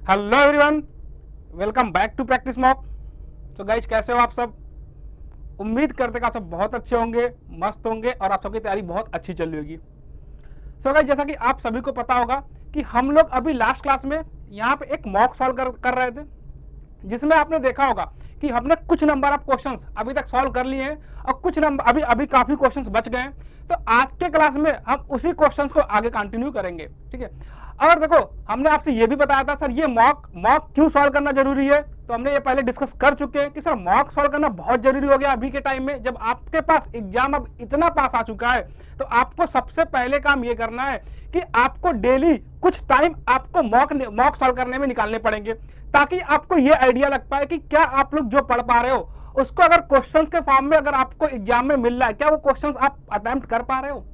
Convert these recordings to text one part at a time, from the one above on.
Hello everyone, welcome back to practice mock. तो guys कैसे हो आप सब? उम्मीद करते कि आप सब बहुत अच्छे होंगे, मस्त होंगे और आप सबकी तैयारी बहुत अच्छी चल रही होगी। सो गाइज जैसा कि आप सभी को पता होगा कि हम लोग अभी लास्ट क्लास में यहाँ पे एक मॉक सॉल्व कर रहे थे, जिसमें आपने देखा होगा कि हमने कुछ नंबर ऑफ क्वेश्चंस अभी तक सॉल्व कर लिए हैं और कुछ नंबर अभी अभी काफी क्वेश्चंस बच गए हैं। तो आज के क्लास में हम उसी क्वेश्चंस को आगे कंटिन्यू करेंगे, ठीक है। और देखो, हमने आपसे ये भी बताया था सर ये मॉक क्यों सॉल्व करना जरूरी है, तो हमने ये पहले डिस्कस कर चुके हैं कि सर मॉक सॉल्व करना बहुत जरूरी हो गया अभी के टाइम में, जब आपके पास एग्जाम अब इतना पास आ चुका है। तो आपको सबसे पहले काम ये करना है कि आपको डेली कुछ टाइम आपको मॉक सॉल्व करने में निकालने पड़ेंगे, ताकि आपको ये आइडिया लग पाए कि क्या आप लोग जो पढ़ पा रहे हो उसको अगर क्वेश्चंस के फॉर्म में अगर आपको एग्जाम में मिल रहा है, क्या वो क्वेश्चंस आप अटेम्प्ट कर पा रहे हो।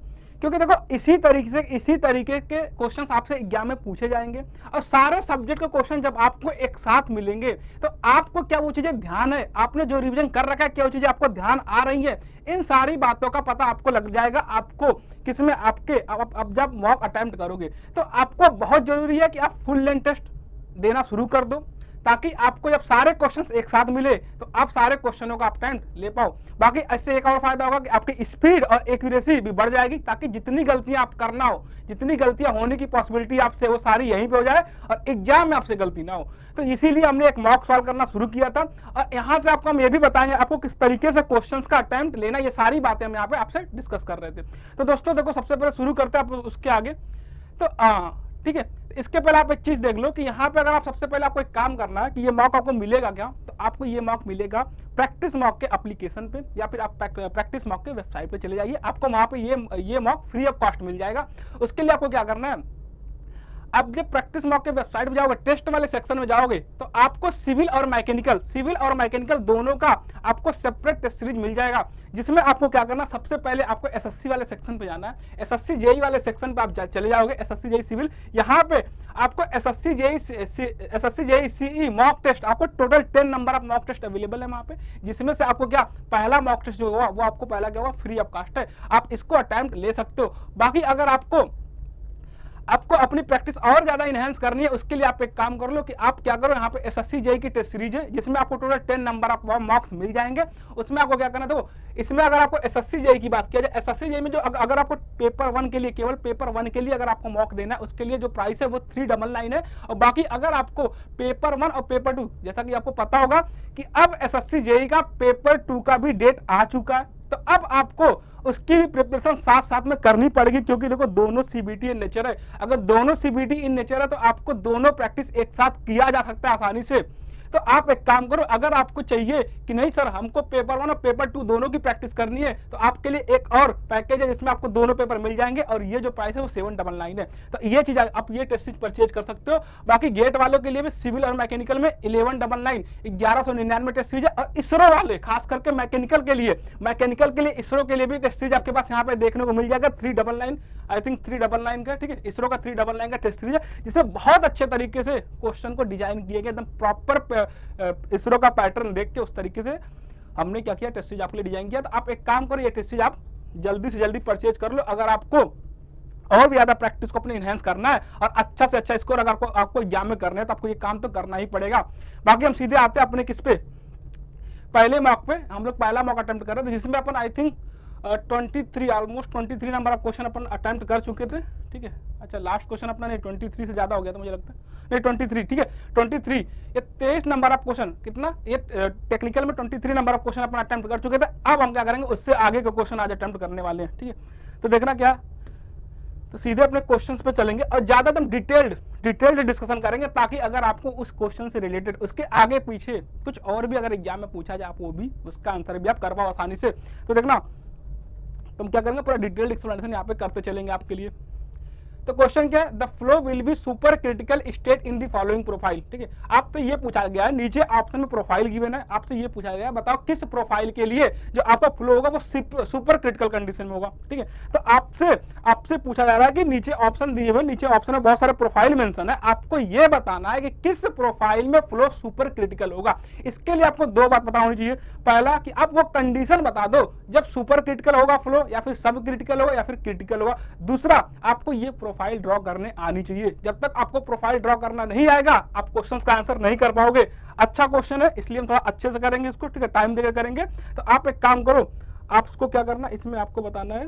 क्योंकि देखो इसी तरीके के क्वेश्चंस आपसे एग्जाम में पूछे जाएंगे और सारे सब्जेक्ट के क्वेश्चन जब आपको एक साथ मिलेंगे तो आपको क्या वो चीजें ध्यान है, आपने जो रिवीजन कर रखा है क्या वो चीजें आपको ध्यान आ रही है, इन सारी बातों का पता आपको लग जाएगा। आपको किसमें आपके अब जब मॉक अटेम्प्ट करोगे तो आपको बहुत जरूरी है कि आप फुल लेंथ टेस्ट देना शुरू कर दो, ताकि आपको जब सारे क्वेश्चंस एक साथ मिले तो आप सारे क्वेश्चनों का अटेम्प्ट ले पाओ। बाकी इससे एक और फायदा होगा कि आपकी स्पीड और एक्यूरेसी भी बढ़ जाएगी, ताकि जितनी गलतियां आप करना हो, जितनी गलतियां होने की पॉसिबिलिटी आपसे वो सारी यहीं पे हो जाए और एग्जाम में आपसे गलती ना हो। तो इसीलिए हमने एक मॉक सॉल्व करना शुरू किया था और यहाँ से आपको हम ये भी बताएंगे आपको किस तरीके से क्वेश्चंस का अटेम्प्ट लेना, ये सारी बातें हम यहाँ पे आपसे डिस्कस कर रहे थे। तो दोस्तों देखो, सबसे पहले शुरू करते हैं आप उसके आगे। तो ठीक है, इसके पहले आप एक चीज देख लो कि यहाँ पे अगर आप सबसे पहले आपको एक काम करना है कि ये मॉक आपको मिलेगा क्या, तो आपको ये मॉक मिलेगा प्रैक्टिस मॉक के एप्लीकेशन पे, या फिर आप प्रैक्टिस मॉक के वेबसाइट पे चले जाइए, आपको वहां पे ये मॉक फ्री ऑफ कॉस्ट मिल जाएगा। उसके लिए आपको क्या करना है, आप जब प्रैक्टिस मॉक के वेबसाइट पे जाओगे, टेस्ट वाले सेक्शन में जाओगे तो आपको सिविल और मैकेनिकल दोनों का आपको सेपरेट टेस्ट सीरीज मिल जाएगा, जिसमें आपको क्या करना, सबसे पहले आपको एसएससी वाले सेक्शन पे जाना है। एसएससी जेई वाले सेक्शन पे आप चले जाओगे, एसएससी जेई सिविल, यहाँ पे आपको SSC JE CE mock test, आपको total 10 number of mock test available है वहां पे, जिसमें से आपको क्या पहला मॉक टेस्ट जो होगा वो आपको पहला क्या होगा, फ्री ऑफ कॉस्ट है, आप इसको अटेम्प्ट ले सकते हो। बाकी अगर आपको अपनी प्रैक्टिस और ज्यादा इनहेंस करनी है, उसके लिए आप एक काम कर लो कि आप क्या करो, यहाँ पे एसएससी जेई की टेस्ट सीरीज है जिसमें आपको टोटल 10 नंबर ऑफ मार्क्स मिल जाएंगे। उसमें आपको क्या करना, तो इसमें अगर आपको एसएससी जेई की बात किया जाए, एसएससी जेई में जो अगर आपको पेपर 1 के लिए, केवल पेपर 1 के लिए अगर आपको मॉक देना है, उसके लिए जो प्राइस है वो 399 है। और बाकी अगर आपको पेपर 1 और पेपर 2, जैसा कि आपको पता होगा कि अब एसएससी जेई का पेपर 2 का भी डेट आ चुका है, तो अब आपको उसकी भी प्रिपरेशन साथ साथ में करनी पड़ेगी, क्योंकि देखो दोनों सीबीटी इन नेचर है। अगर दोनों सीबीटी इन नेचर है तो आपको दोनों प्रैक्टिस एक साथ किया जा सकता है आसानी से। तो आप एक काम करो, अगर आपको चाहिए कि नहीं सर हमको पेपर 1 और पेपर 2 दोनों की प्रैक्टिस करनी है, तो आपके लिए एक और पैकेज है जिसमें आपको दोनों पेपर मिल जाएंगे और ये जो प्राइस है वो 799 है। तो ये चीज आप ये टेस्ट सीरीज परचेज कर सकते हो। बाकी गेट वालों के लिए भी सिविल और मैकेनिकल में 1199 1199 टेस्ट सीरीज है। और इसरो वाले खास करके मैकेनिकल के लिए इसरो के लिए भी टेस्ट सीरीज आपके पास यहाँ पे देखने को मिल जाएगा 399, आई थिंक 399 का, ठीक है, इसरो का 399 का टेस्ट सीरीज है, जिसमें बहुत अच्छे तरीके से क्वेश्चन को डिजाइन किए गए, एकदम प्रॉपर इसरो का पैटर्न देख के उस तरीके से हमने क्या किया, टेस्ट सीरीज आपके लिए डिजाइन किया। तो आप एक काम करो, ये टेस्ट सीरीज आप जल्दी से जल्दी परचेज कर लो, अगर आपको और भी ज्यादा प्रैक्टिस को अपने इनहेंस करना है और अच्छा से अच्छा स्कोर अगर आपको एग्जाम में करना है, तो आपको ये काम तो करना ही पड़ेगा। बाकी हम सीधे आते हैं अपने किस पे, पहले मॉक पे। हम लोग पहला मॉक अटेम्प्ट कर रहे थे जिसमें अपन I think 23 number of question अपन अटेम्प्ट कर चुके थे, ठीक है। अच्छा लास्ट क्वेश्चन अपना नहीं 23 से ज्यादा हो गया था मुझे लगता है, नहीं 23, ठीक है 23, ये 23 नंबर ऑफ क्वेश्चन, कितना ये टेक्निकल में 23 नंबर ऑफ क्वेश्चन अपन अटेम्प्ट कर चुके थे। अब हम क्या करेंगे, उससे आगे के क्वेश्चन आज अटेम्प्ट करने वाले हैं, ठीक है। तो देखना क्या, तो सीधे अपने क्वेश्चंस पे चलेंगे और ज्यादा एकदम डिटेल्ड डिस्कशन करेंगे, ताकि अगर आपको उस क्वेश्चन से रिलेटेड उसके आगे पीछे कुछ और भी अगर एग्जाम में पूछा जाए, आप वो भी उसका आंसर भी आप कर पाओ आसानी से। तो देखना तुम क्या करेंगे, पूरा डिटेल्ड एक्सप्लेनेशन यहाँ पे करते चलेंगे आपके लिए। तो क्वेश्चन क्या है, the flow will be super critical state in the following profile, ठीक है। आपसे ये पूछा गया है, नीचे ऑप्शन में प्रोफाइल गिवन है, आपसे ये पूछा गया है बताओ किस प्रोफाइल के लिए जो आपका फ्लो होगा वो सुपर क्रिटिकल कंडीशन में होगा, ठीक है। तो आपसे पूछा जा रहा है कि नीचे ऑप्शन दिए हुए, नीचे ऑप्शन में बहुत सारे प्रोफाइल मेंशन है, आपको ये बताना है कि किस प्रोफाइल में फ्लो सुपर क्रिटिकल होगा। इसके लिए आपको दो बात पता होनी चाहिए, पहला कि आप वो कंडीशन बता दो जब सुपर क्रिटिकल होगा फ्लो, या फिर सब क्रिटिकल होगा, या फिर क्रिटिकल होगा। दूसरा आपको ये प्रोफाइल ड्रॉ करने आनी चाहिए। जब तक आपको प्रोफाइल ड्रॉ करना नहीं आएगा आप क्वेश्चंस का आंसर नहीं कर पाओगे। अच्छा क्वेश्चन है इसलिए हम थोड़ा अच्छे से करेंगे इसको, ठीक है, टाइम देकर करेंगे। तो आप एक काम करो, आपको क्या करना इसमें आपको बताना है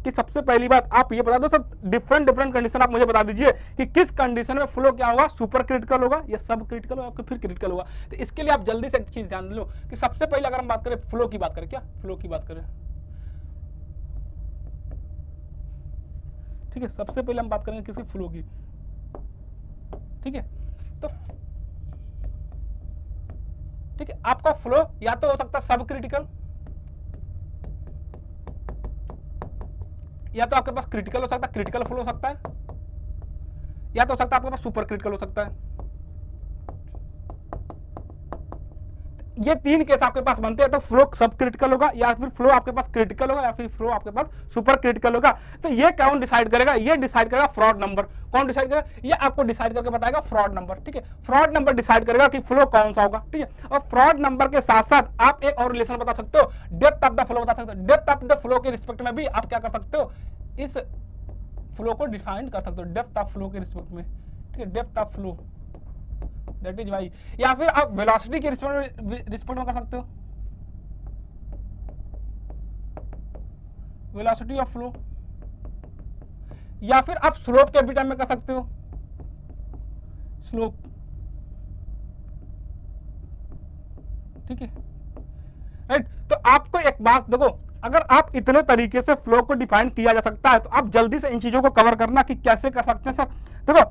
कि सबसे पहली बात आप ये बता दो सर, डिफरेंट कंडीशन आप मुझे बता दीजिए कि किस कंडीशन में फ्लो क्या होगा, सुपर क्रिटिकल होगा या सब क्रिटिकल होगा, फिर क्रिटिकल होगा। तो इसके लिए आप जल्दी से एक चीज ध्यान लो कि सबसे पहले अगर हम बात करें फ्लो की बात करें, क्या फ्लो की बात करें, ठीक है, सबसे पहले हम बात करेंगे किसी फ्लो की, ठीक है। तो ठीक है, आपका फ्लो या तो हो सकता है सब क्रिटिकल, या तो आपके पास क्रिटिकल हो सकता है, क्रिटिकल फ्लो हो सकता है, या तो हो सकता है आपके पास सुपर क्रिटिकल हो सकता है। ये तीन केस आपके पास बनते हैं, तो फ्लो सब क्रिटिकल होगा या फिर फ्लो आपके पास क्रिटिकल होगा या फिर फ्लो आपके पास सुपर क्रिटिकल होगा। तो ये कौन डिसाइड करेगा, ये डिसाइड करेगा फ्रॉड नंबर। कौन डिसाइड करेगा, ये आपको डिसाइड करके बताएगा फ्रॉड नंबर, ठीक है। फ्रॉड नंबर डिसाइड करेगा कि फ्लो कौन सा होगा, ठीक है। और फ्रॉड नंबर के साथ साथ आप एक और रिलेशन बता सकते हो, डेप्थ ऑफ द फ्लो बता सकते हो। डेप्थ ऑफ द फ्लो के रिस्पेक्ट में भी आप क्या कर सकते हो, इस फ्लो को डिफाइन कर सकते हो डेप्थ ऑफ फ्लो के रिस्पेक्ट में, ठीक है, depth of flow that is y. या फिर आप वेलोसिटी के रिस्पेक्ट में कर सकते हो, वेलोसिटी ऑफ फ्लो, या फिर आप स्लोप के भी टाइम में कर सकते हो, स्लोप, ठीक है, राइट। तो आपको एक बात देखो, अगर आप इतने तरीके से फ्लो को डिफाइन किया जा सकता है तो आप जल्दी से इन चीजों को कवर करना कि कैसे कर सकते हैं सर। देखो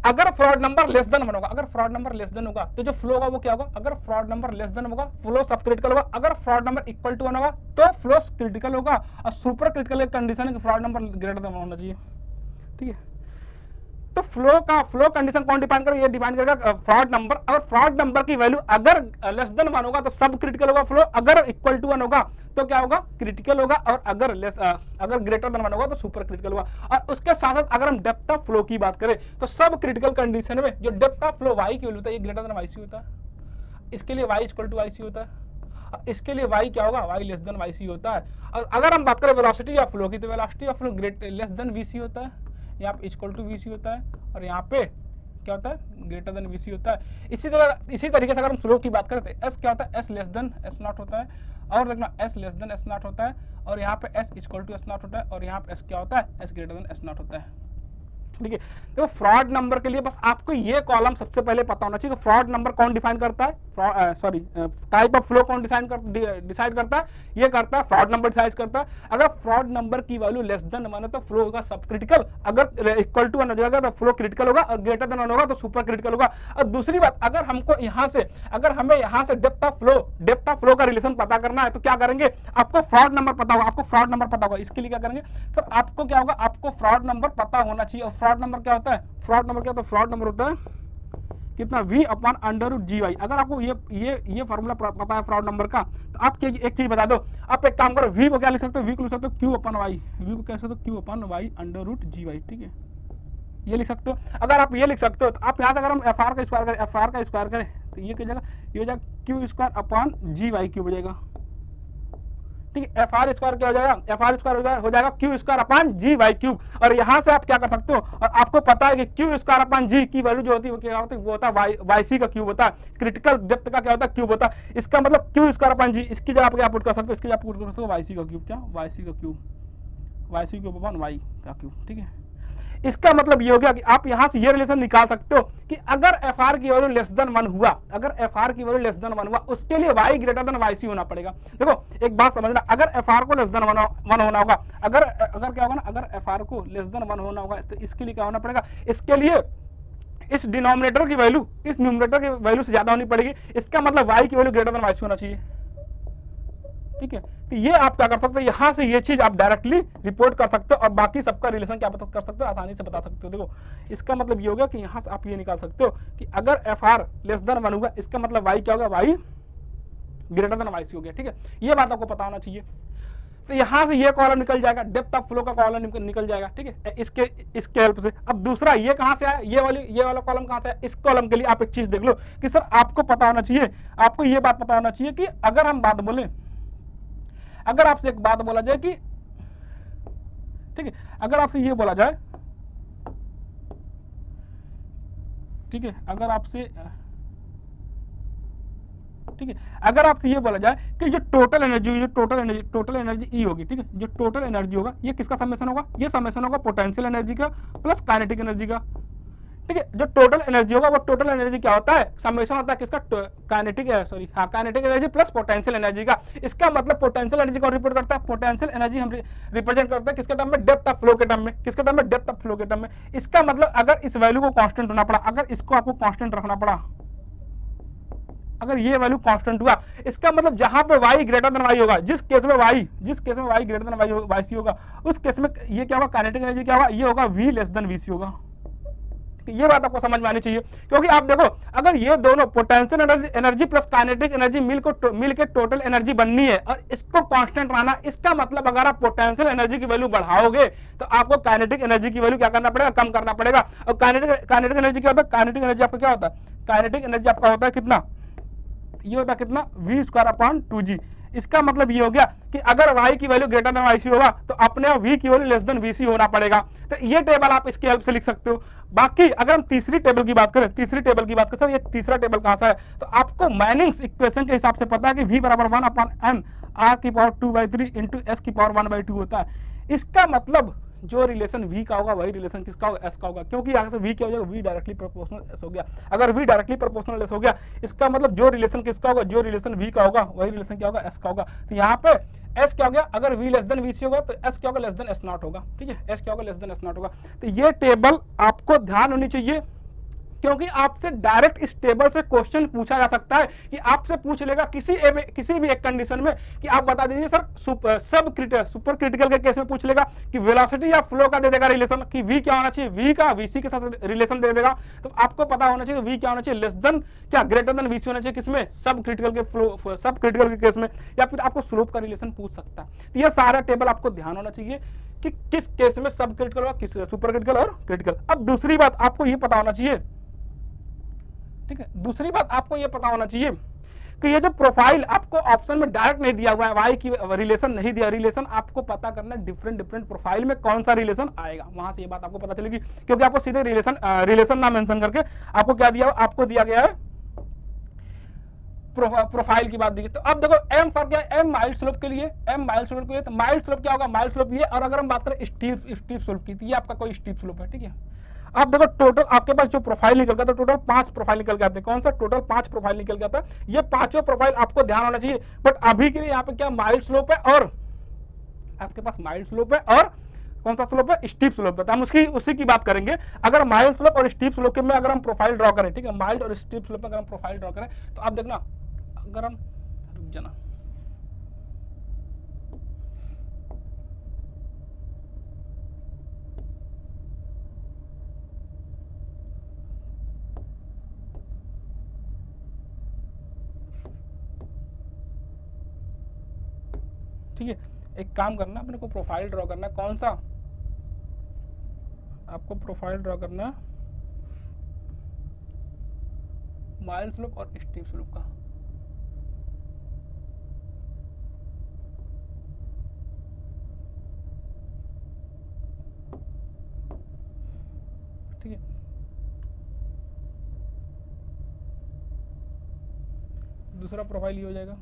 अगर फ्रॉड नंबर लेस देन 1 होगा, अगर फ्रॉड नंबर लेस देन होगा तो जो फ्लो होगा वो क्या होगा, अगर फ्रॉड नंबर लेस देन होगा फ्लो सब क्रिटिकल होगा, अगर फ्रॉड नंबर इक्वल टू 1 होगा तो फ्लो क्रिटिकल होगा, और सुपर क्रिटिकल की कंडीशन है कि फ्रॉड नंबर ग्रेटर देन 1 होना चाहिए, ठीक है। तो फ्लो कंडीशन कौन डिफाइन करेगा, ये डिफाइन करेगा फ्रॉड नंबर। अगर फ्रॉड नंबर की वैल्यू अगर लेस देन 1 होगा तो सब क्रिटिकल होगा फ्लो, अगर इक्वल टू 1 होगा तो क्या होगा, क्रिटिकल होगा, और अगर ग्रेटर देन 1 होगा तो सुपर क्रिटिकल होगा। और उसके साथ साथ अगर हम डेप्थ ऑफ फ्लो की बात करें तो सब क्रिटिकल कंडीशन में जो डेप्थ ऑफ फ्लो वाई की वैल्यू होता है ये ग्रेटर देन वाई सी होता है, इसके लिए y equal to y c होता है, इसके लिए वाई क्या होगा, y less than y c होता है। और अगर हम बात करें वेलोसिटी ऑफ फ्लो की तो velocity of flow less than V C होता है, यहाँ पे इक्वल टू वी सी होता है, और यहाँ पे क्या होता है, ग्रेटर देन वी सी होता है। इसी तरीके से अगर हम स्लो की बात करें तो एस क्या होता है, s less than s naught होता है, और देखना s less than s naught होता है, और यहाँ पे s equal to s naught होता है, और यहाँ पे एस क्या होता है, s greater than s naught होता है, ठीक है। तो फ्रॉड नंबर के लिए बस आपको ये कॉलम सबसे पहले पता होना चाहिए कि फ्रॉड नंबर कौन डिफाइन करता है, टाइप ऑफ फ्लो कौन डिसाइड करता है, ये करता है फ्रॉड नंबर डिसाइड करता है। अगर फ्रॉड नंबर की वैल्यू लेस देन 1 है तो फ्लो होगा सब क्रिटिकल, अगर इक्वल टू 1 हो जाएगा तो फ्लो क्रिटिकल होगा, और ग्रेटर देन 1 होगा तो सुपर क्रिटिकल होगा। और दूसरी बात, अगर हमें यहाँ से डेप्थ ऑफ फ्लो का रिलेशन पता करना है तो क्या करेंगे, आपको फ्रॉड नंबर पता होगा, इसके लिए क्या करेंगे सर, आपको क्या होगा, आपको फ्रॉड नंबर पता होना चाहिए। और फ्रॉड नंबर क्या होता है, फ्रॉड नंबर होता है कितना, v upon under root G Y. अगर आपको ये फॉर्मूला पता है फ्रॉड नंबर का तो आप एक चीज बता दो, आप एक काम करो, v को क्या लिख सकते हो, v को लिख सकते हो q अपॉन वाई, v को क्या सकते हो, q upon Y under root G Y, ठीक है, ये लिख सकते हो। अगर आप ये लिख सकते हो तो आप यहाँ से अगर हम एफ आर का स्क्वायर करें तो ये क्या जाएगा, ये हो जाएगा क्यू स्क्वायर अपॉन जी वाई क्यूब हो जाएगा, ठीक है। एफ आर स्क्वायर क्या हो जाएगा, एफ आर स्क्वायर हो जाएगा क्यू स्क्वायर अपॉन जी वाई क्यूब। और यहाँ से आप क्या कर सकते हो, और आपको पता है कि क्यू स्क्वायर अपॉन जी की वैल्यू जो होती है वो क्या होती है, वो होता है वाई सी का क्यूब होता है, क्रिटिकल डेप्थ का क्या होता है, क्यूब होता है। इसका मतलब क्यू स्क्वायर अपॉन जी, इसकी जगह आप क्या पुट कर सकते हो, इसकी जगह पुट कर सकते हो वाई सी का क्यूब, क्या Y C cube upon Y का क्यूब, ठीक है। इसका मतलब ये हो गया कि आप यहां से ये रिलेशन निकाल सकते हो कि अगर एफ आर की वैल्यू लेस देन 1 हुआ, उसके लिए y greater than y c होना पड़ेगा। देखो एक बात समझना, अगर एफ आर को लेस देन 1 होना होगा, अगर क्या होगा ना, अगर एफ आर को लेस देन 1 होना होगा तो इसके लिए क्या होना पड़ेगा, इसके लिए इस डिनोमिनेटर की वैल्यू इस न्यूमरेटर की वैल्यू से ज्यादा होनी पड़ेगी। इसका मतलब y की value greater than y c होना चाहिए, ठीक है। तो ये आप क्या कर सकते हो, यहां से ये चीज आप डायरेक्टली रिपोर्ट कर सकते हो और बाकी सबका रिलेशन क्या कर सकते हो, आसानी से बता सकते हो। देखो इसका मतलब ये होगा कि यहां से आप ये निकाल सकते हो कि अगर एफ आर लेस देन 1 होगा, इसका मतलब वाई क्या होगा, y greater than y c हो गया, ठीक है। ये बात आपको पता होना चाहिए। तो यहां से ये कॉलम निकल जाएगा, डेप्थ ऑफ फ्लो का कॉलम निकल जाएगा, ठीक है, इसके हेल्प से। अब दूसरा ये कहां से आया, ये वाला कॉलम कहां से आया, इस कॉलम के लिए आप एक चीज देख लो कि सर आपको पता होना चाहिए, आपको ये बात पता होना चाहिए कि अगर हम बात बोले, अगर आपसे एक बात बोला जाए कि, ठीक है, अगर आपसे ये बोला जाए ठीक है, अगर आपसे ठीक है, अगर आपसे ये बोला जाए कि जो टोटल एनर्जी ई होगी, ठीक है, जो टोटल एनर्जी होगा ये किसका समेशन होगा, ये समेशन होगा पोटेंशियल एनर्जी का प्लस काइनेटिक एनर्जी का, ठीक है। जो टोटल एनर्जी होगा वो टोटल एनर्जी क्या होता है, समेशन होता है किसका, kinetic energy plus potential energy का। इसका मतलब पोटेंशियल एनर्जी को रिप्रेजेंट करता है, पोटेंशियल एनर्जी हम रिप्रेजेंट करते हैं किसके टर्म में, डेप्थ ऑफ फ्लो के टर्म में, किसके टर्म में, डेप्थ ऑफ फ्लो के टर्म में। इसका मतलब अगर इस वैल्यू को कांस्टेंट होना पड़ा, अगर इसको आपको कांस्टेंट रखना पड़ा, अगर ये वैल्यू कांस्टेंट हुआ, इसका मतलब जहां पे y ग्रेटर देन y होगा, जिस केस में y ग्रेटर देन yc होगा, उस केस में ये क्या होगा, काइनेटिक एनर्जी क्या होगा, ये होगा v लेस देन vc होगा। ये बात आपको समझ में आनी चाहिए, क्योंकि आप देखो अगर ये दोनों potential energy plus kinetic energy मिल के टोटल एनर्जी बननी है और इसको कांस्टेंट रहना, इसका मतलब अगर आप पोटेंशियल एनर्जी की वैल्यू बढ़ाओगे तो आपको काइनेटिक एनर्जी की वैल्यू क्या करना पड़ेगा, कम करना पड़ेगा। और काइनेटिक एनर्जी क्या होता है, काइनेटिक एनर्जी आपका क्या होता है, काइनेटिक एनर्जी आपका होता है कितना, ये होता है कितना, v²/2g। इसका मतलब ये हो गया कि अगर y की वैल्यू ग्रेटर देन yc होगा तो अपने आप v की वैल्यू लेस देन vc होना पड़ेगा। तो ये टेबल आप इसकी हेल्प से लिख सकते हो। बाकी अगर हम तीसरी टेबल की बात करें, सर ये तीसरा टेबल कहां सा है, तो आपको मैनिंग्स इक्वेशन के हिसाब से पता है कि v = 1/n r⁴ into s⁴ होता है। इसका मतलब जो रिलेशन v का होगा वही रिलेशन किसका होगा, s का होगा, क्योंकि यहां से v क्या हो जाएगा, v डायरेक्टली प्रोपोर्शनल s हो गया। अगर v डायरेक्टली प्रोपोर्शनल s हो गया, इसका मतलब जो रिलेशन किसका होगा, जो रिलेशन v का होगा वही रिलेशन क्या होगा, s का होगा। तो यहाँ पे s क्या हो गया, अगर v लेस देन vc होगा तो s क्या होगा, लेस देन s0 होगा, ठीक है, s क्या होगा, लेस देन s0 होगा। तो ये टेबल आपको ध्यान होनी चाहिए, क्योंकि आपसे डायरेक्ट इस टेबल से क्वेश्चन पूछा जा सकता है कि आपसे पूछ लेगा किसी भी एक कंडीशन में कि आप बता दीजिए सर, सुपर क्रिटिकल के केस में पूछ लेगा कि वेलोसिटी या फ्लो का दे देगा रिलेशन कि v क्या होना चाहिए, v का vc के साथ रिलेशन दे देगा। तो आपको पता होना चाहिए v क्या होना चाहिए, लेस देन क्या, ग्रेटर देन vc होना चाहिए, किसमें, सब क्रिटिकल के केस में, या फिर आपको स्लोप का रिलेशन पूछ सकता है। तो ये सारा टेबल आपको ध्यान होना चाहिए कि किस केस में सब क्रिटिकल होगा, किस सुपर क्रिटिकल और क्रिटिकल। अब दूसरी बात आपको ये पता होना चाहिए, ठीक है, दूसरी बात आपको ये पता होना चाहिए कि ये जो प्रोफाइल आपको ऑप्शन में डायरेक्ट नहीं दिया हुआ है, वाई की रिलेशन नहीं दिया, रिलेशन आपको पता करना डिफरेंट प्रोफाइल में कौन सा रिलेशन आएगा, वहां से ये बात आपको पता चलेगी, क्योंकि आपको सीधे रिलेशन ना मेंशन करके आपको क्या दिया, आपको दिया गया है प्रोफाइल की बात दी। तो अब देखो m फॉर क्या है, m माइल्ड स्लोप के लिए, m माइल्ड स्लोप के लिए, तो माइल्ड स्लोप क्या होगा, माइल्ड स्लोप ये। और अगर हम बात करें स्टीप स्लोप की, तो ये आपका कोई स्टीप स्लोप है, ठीक है। अब देखो टोटल आपके पास जो प्रोफाइल निकल गया, तो टोटल 5 प्रोफाइल निकल के आते हैं। कौन सा, टोटल 5 प्रोफाइल निकल के आता है। ये पांचों प्रोफाइल आपको ध्यान होना चाहिए, बट अभी के लिए यहाँ पे क्या माइल्ड स्लोप है और आपके पास माइल्ड स्लोप है और कौन सा स्लोप है, स्टीप स्लोप है। तो हम उसी की बात करेंगे। अगर माइल्ड स्लोप और स्टीप स्लोप में अगर हम प्रोफाइल ड्रॉ करें, ठीक है, माइल्ड और स्टीप स्लोप में अगर हम प्रोफाइल ड्रॉ करें तो आप देखना, अगर हम रुक जाना, ठीक है, एक काम करना, अपने को प्रोफाइल ड्रॉ करना, कौन सा, आपको प्रोफाइल ड्रॉ करना माइल्ड स्लोप और स्टीप स्लोप का। ठीक है, दूसरा प्रोफाइल ये हो जाएगा।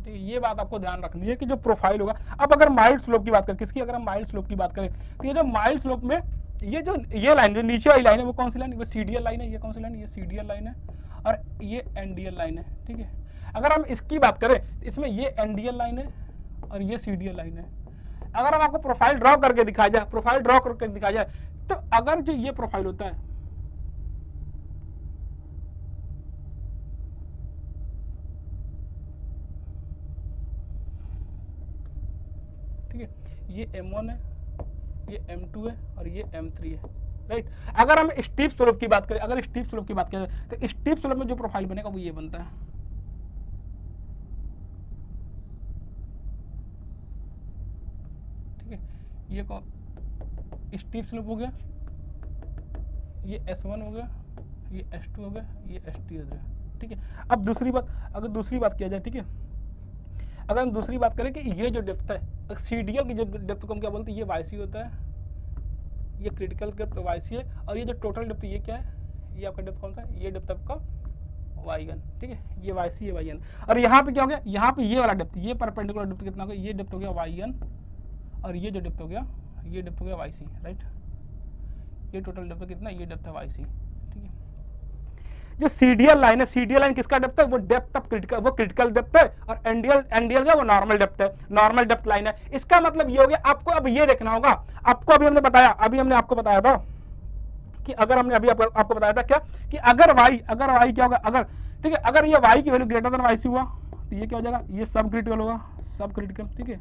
ये बात आपको ध्यान रखनी है कि जो प्रोफाइल होगा, अब अगर माइल्ड स्लोप की बात करें, किसकी, अगर हम माइल्ड स्लोप की बात करें तो ये जो माइल्ड स्लोप में ये लाइन जो नीचे वाली लाइन है वो कौन सी लाइन है, वो सीडीएल लाइन है। ये कौन सी लाइन है, ये सीडीएल लाइन है और ये एनडीएल लाइन है, ठीक है। अगर हम इसकी बात करें, इसमें ये एनडीएल लाइन है और ये सीडीएल लाइन है। अगर हम आपको प्रोफाइल ड्रॉ करके दिखाया जाए, तो अगर जो ये प्रोफाइल होता है, ठीक है, ये M1 है, ये M2 है और ये M3 है, राइट। अगर हम स्टीप स्लोप की बात करें, तो स्टीप स्लोप में जो प्रोफाइल बनेगा वो ये बनता है, ठीक है। ये स्टीप स्लोप हो गया, ये S1 हो गया, ये S2 हो गया, ये S3 हो गया, ठीक है। अब दूसरी बात किया जाए, ठीक है, अगर हम दूसरी बात करें कि ये जो डेप्थ है सीडीएल की जो डेप्थ को हम क्या बोलते हैं, ये वाईसी होता है, ये क्रिटिकल डेप्थ वाईसी है, और ये जो टोटल डेप्थ ये क्या है, ये आपका डेप्थ कौन सा है, ये डेप्थ आपका वाई1, ठीक है, ये वाईसी है वाई1। और यहाँ पे क्या हो गया, यहाँ पे ये वाला डेप्थ, ये परपेंडिकुलर डेप्थ कितना हो गया, ये डेप्थ हो गया वाई1, और ये जो डेप्थ हो गया, ये डेप्थ हो गया वाईसी, राइट। ये टोटल डेप्थ कितना, ये डेप्थ है वाईसी, ठीक है। जो सीडीएल लाइन है, सीडीएल लाइन किसका डेप्थ है, वो डेप्थ ऑफ क्रिटिकल, वो क्रिटिकल डेप्थ है, और एनडीएल का वो नॉर्मल डेप्थ है, नॉर्मल डेप्थ लाइन है। इसका मतलब ये हो गया, आपको अब ये देखना होगा, आपको अभी हमने बताया, अभी हमने आपको बताया था कि अगर हमने अभी आपको बताया था क्या कि अगर वाई क्या होगा, अगर ठीक है, अगर ये वाई की वैल्यू ग्रेटर देन वाईसी हुआ तो ये क्या हो जाएगा, ये सब क्रिटिकल होगा, सब क्रिटिकल, ठीक है।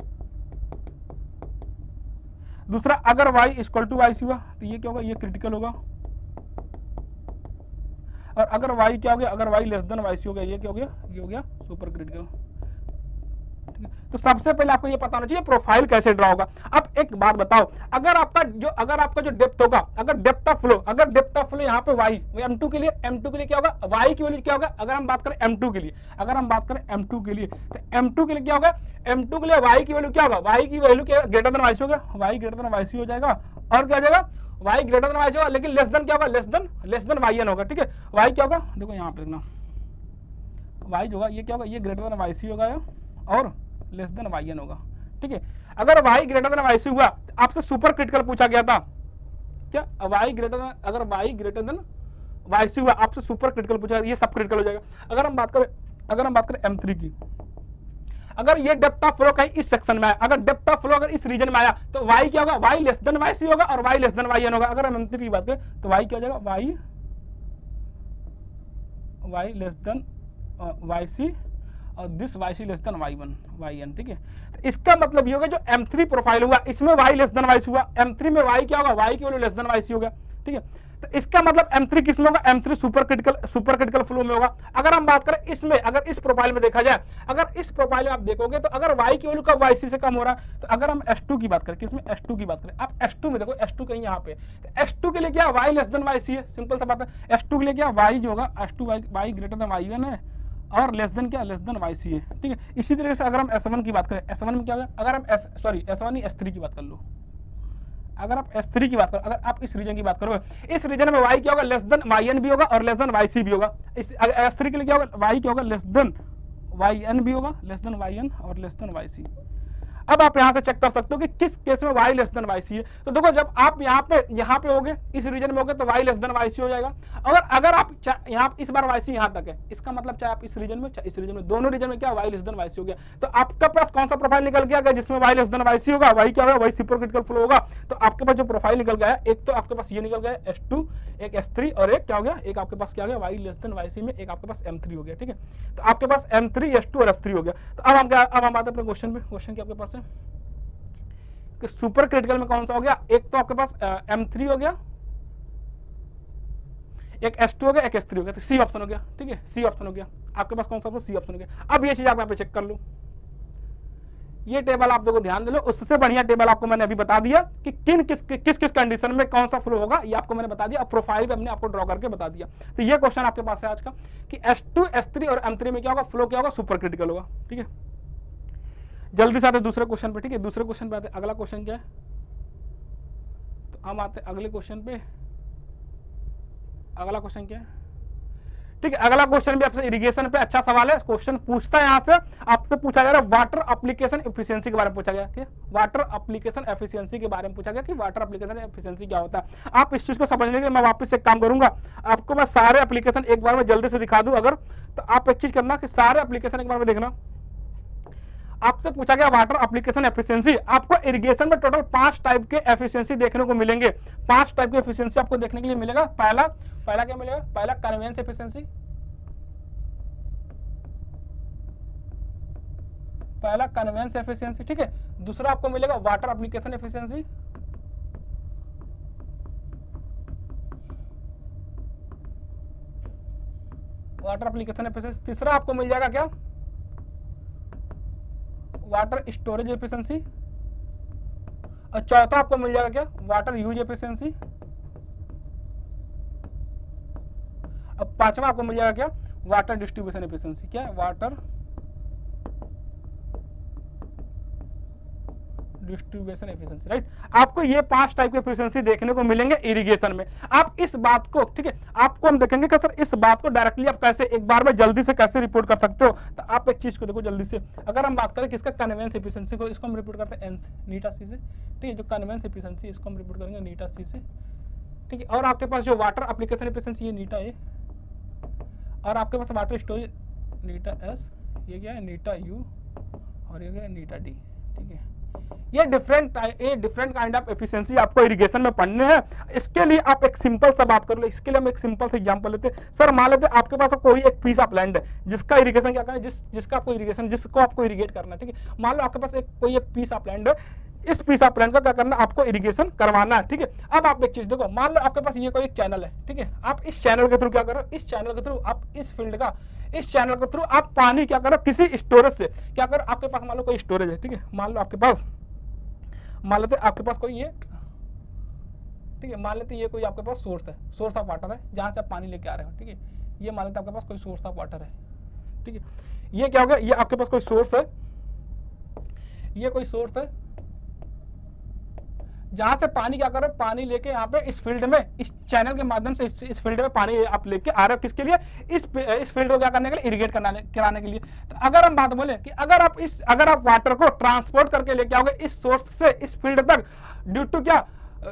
दूसरा, अगर वाई इक्वल टू वाईसी हुआ तो ये क्या होगा, ये क्रिटिकल होगा। और अगर वाई क्या हो गया, अगर वाई लेस देन वाईसी हो गया, ये क्या हो गया, ये हो गया सुपर क्रिटिकल। तो सबसे पहले आपको ये पता होना चाहिए प्रोफाइल कैसे ड्रा होगा। अब एक बात बताओ, अगर आपका जो डेप्थ होगा, अगर डेप्थ ऑफ फ्लो यहाँ पे वाई m2 के लिए, क्या होगा, वाई की वैल्यू क्या होगा, अगर हम बात करें m2 के लिए, तो m2 के लिए क्या होगा, m2 के लिए वाई की वैल्यू क्या होगा, वाई की वैल्यू क्या ग्रेटर देन वाईसी होगा, वाई ग्रेटर देन वाईसी हो जाएगा। और क्या हो जाएगा, वाई ग्रेटर देन वाईसी होगा, लेकिन लेस देन क्या होगा, लेस देन वाईएन होगा, ठीक है। वाई क्या होगा, देखो यहाँ पे देखना, वाई जो होगा ये क्या होगा, ये ग्रेटर देन वाईसी होगा और लेस देन वाईएन होगा, ठीक है। अगर वाई ग्रेटर देन वाईसी हुआ, आपसे सुपर क्रिटिकल पूछा गया था क्या, वाई ग्रेटर देन, अगर वाई ग्रेटर देन वाईसी हुआ आपसे सुपर क्रिटिकल पूछा, ये सब क्रिटिकल हो जाएगा। अगर हम बात करें m3 की, अगर ये डेप्थ ऑफ फ्लो कहीं इस सेक्शन में आया, अगर डेप्थ ऑफ फ्लो अगर इस रीजन में आया तो वाई क्या होगा, वाई लेस देन वाईसी होगा और वाई लेस देन वाईएन होगा। अगर हम m3 की बात करें तो वाई क्या हो जाएगा, वाई लेस देन वाईसी और this YC less than YN, ठीक है। तो इसका मतलब ये होगा जो m3 प्रोफाइल हुआ इसमें वाई लेस देन वाईसी हुआ, m3 में वाई क्या होगा, वाई की वैल्यू लेस देन वाईसी होगा, ठीक है। तो इसका मतलब m3 किस में होगा, m3 सुपर क्रिटिकल फ्लो में होगा। अगर हम बात करें इसमें, अगर इस प्रोफाइल में देखा जाए, अगर इस प्रोफाइल में आप देखोगे तो अगर y की वैल्यू कब वाईसी से कम हो रहा है, तो अगर हम s2 की बात करें, किसमें s2 की बात करें, आप s2 में देखो, s2 कहीं यहाँ पे, तो s2 के लिए क्या y लेस देन वाईसी है, सिंपल सा बात है। s2 के लिए क्या y जो होगा, s2 y greater then YN है और लेस देन क्या, लेस देन वाईसी है, ठीक है। इसी तरीके से अगर हम S1 की बात करें, S1 में क्या होगा, अगर हम S1 नहीं S3 की बात कर लो, अगर आप S3 की बात करो, अगर आप इस रीजन की बात करोगे, इस रीजन में y क्या होगा, लेस देन वाईएन भी होगा और लेस देन वाईसी भी होगा। इस S3 के लिए क्या होगा, y क्या होगा, लेस देन वाईएन भी होगा, लेस देन वाईएन और लेस देन वाईसी। अब आप यहां से चेक कर सकते हो कि किस केस में y लेस देन वाईसी है। तो देखो, जब आप यहाँ पे होगे, इस रीजन में होगे तो y लेस देन वाईसी हो जाएगा। अगर आप यहाँ इस बार वाईसी यहाँ तक है, इसका मतलब चाहे आप इस रीजन में चाहे इस रीजन में, दोनों रीजन में क्या y लेस देन वाईसी हो गया। तो आपका पास कौन सा प्रोफाइल निकल गया जिसमें y लेस देन वाईसी होगा, y क्या होगा, वही सुपर क्रिटिकल फ्लो होगा। तो आपके पास जो प्रोफाइल निकल गया है, एक तो आपके पास ये निकल गया है S2, एक S3 और एक क्या हो गया, एक आपके पास क्या हो गया, y लेस देन वाईसी में एक आपके पास M3 हो गया, ठीक है। तो आपके पास M3, S2 और S3 हो गया। तो अब हम आते हैं अपने क्वेश्चन पे। क्वेश्चन क्या आपके पास है कि सुपर क्रिटिकल में कौन सा हो गया, एक तो आपके पास M3 हो गया, एक S2 हो गया, एक S3 हो गया, तो C ऑप्शन हो गया, ठीक है, C ऑप्शन हो गया। आपके पास कौन सा C ऑप्शन हो गया। अब ये चीज आप यहाँ पे चेक कर लो, ये टेबल आप देखो ध्यान दे लो, उससे बढ़िया टेबल आपको मैंने अभी बता दिया कि किस कंडीशन में कौन सा फ्लो होगा, ये आपको मैंने बता दिया। अब प्रोफाइल पे हमने आपको ड्रॉ करके बता दिया। तो ये क्वेश्चन आपके पास है आज का कि S2, S3 और M3 में क्या होगा, फ्लो क्या होगा, सुपर क्रिटिकल होगा, ठीक है। जल्दी से आते दूसरे क्वेश्चन पे, ठीक है। दूसरे क्वेश्चन पे आते, अगला क्वेश्चन क्या है, तो हम आते अगले क्वेश्चन पे। अगला क्वेश्चन क्या है, ठीक है। अगला क्वेश्चन भी आपसे इरिगेशन पे अच्छा सवाल है। क्वेश्चन पूछता है यहाँ से, आपसे पूछा जा रहा है वाटर एप्लीकेशन एफिशिएंसी के बारे में पूछा गया कि वाटर एप्लीकेशन एफिशिएंसी के बारे में पूछा गया कि वाटर एप्लीकेशन एफिशिएंसी क्या होता है। आप इस चीज को समझने के लिए मैं वापस एक काम करूंगा, आपको मैं सारे एप्लीकेशन एक बार में जल्दी से दिखा दूं। अगर तो आप एक चीज करना कि सारे एप्लीकेशन एक बार में देखना। आपसे पूछा गया वाटर एप्लीकेशन एफिशिएंसी, आपको इरिगेशन में टोटल 5 टाइप के एफिशिएंसी देखने को मिलेंगे। 5 टाइप के एफिशिएंसी आपको देखने के लिए मिलेगा। पहला क्या मिलेगा, पहला कन्वेंस एफिशिएंसी, पहला कन्वेंस एफिशिएंसी, ठीक है। दूसरा आपको मिलेगा water application efficiency, water application efficiency. तीसरा आपको मिल जाएगा क्या, वाटर स्टोरेज एफिशिएंसी। और चौथा आपको मिल जाएगा क्या, वाटर यूज एफिशिएंसी। अब पांचवा आपको मिल जाएगा क्या, वाटर डिस्ट्रीब्यूशन एफिशिएंसी। क्या है, वाटर डिस्ट्रीब्यूशन एफिशिएंसी, राइट। आपको ये 5 टाइप के एफिशिएंसी देखने को मिलेंगे इरिगेशन में। आप इस बात को, ठीक है, आपको हम देखेंगे कि सर इस बात को डायरेक्टली आप कैसे एक बार में जल्दी से कैसे रिपोर्ट कर सकते हो। तो आप एक चीज को देखो जल्दी से, अगर हम बात करें किसका, कन्वेंस एफिशिएंसी को, इसको हम रिपोर्ट करते हैं नीटा सी से, ठीक है। जो कन्वेंस एफिशिएंसी इसको हम रिपोर्ट करेंगे नीटा सी से, ठीक है। और आपके पास जो वाटर एप्लीकेशन एफिशिएंसी ये नीटा ए, और आपके पास वाटर स्टोरेज नीटा एस, ये क्या है नीटा यू, और ये क्या है नीटा डी, ठीक है। ये डिफरेंट काइंड ऑफ एफिशिएंसी आपको इरिगेशन में पढ़ने हैं। इसके लिए आप एक सिंपल सा बात कर लो, इसके लिए हम एक सिंपल सा एग्जांपल लेते हैं। सर मान लेते हैं आपके पास कोई एक पीस ऑफ लैंड है जिसका इरिगेशन क्या करना है, जिसका आपको इरिगेशन, जिसको आपको इरिगेट करना है, ठीक है। मान लो आपके पास कोई एक पीस ऑफ लैंड है, इस पीस ऑफ लैंड का क्या करना है, आपको इरिगेशन करवाना है, ठीक है। अब आप एक चीज देखो, मान लो आपके पास ये कोई एक चैनल है, ठीक है। आप इस चैनल के थ्रू क्या करो, इस चैनल के थ्रू आप इस फील्ड का, इस चैनल के थ्रू आप पानी क्या करो, किसी स्टोरेज से क्या करो, आपके पास मान लो कोई स्टोरेज है, ठीक है। मान लो आपके पास, मान लेते आपके पास कोई ये, ठीक है, मान लेते ये कोई आपके पास सोर्स है, सोर्स ऑफ वाटर है, जहां से आप पानी लेके आ रहे हो, ठीक है। ये मान लेते आपके पास कोई सोर्स ऑफ वाटर है, ठीक है। ये क्या हो गया, ये आपके पास कोई सोर्स है, ये कोई सोर्स है जहां से पानी क्या कर रहे हो, पानी लेके यहाँ पे इस फील्ड में, इस चैनल के माध्यम से इस फील्ड में पानी आप लेके आ रहे हो, किसके लिए, इस फील्ड को क्या करने के लिए, इरिगेट कराने के लिए। तो अगर हम बात बोले कि अगर आप वाटर को ट्रांसपोर्ट करके लेके आओगे इस सोर्स से इस फील्ड तक, ड्यू टू क्या,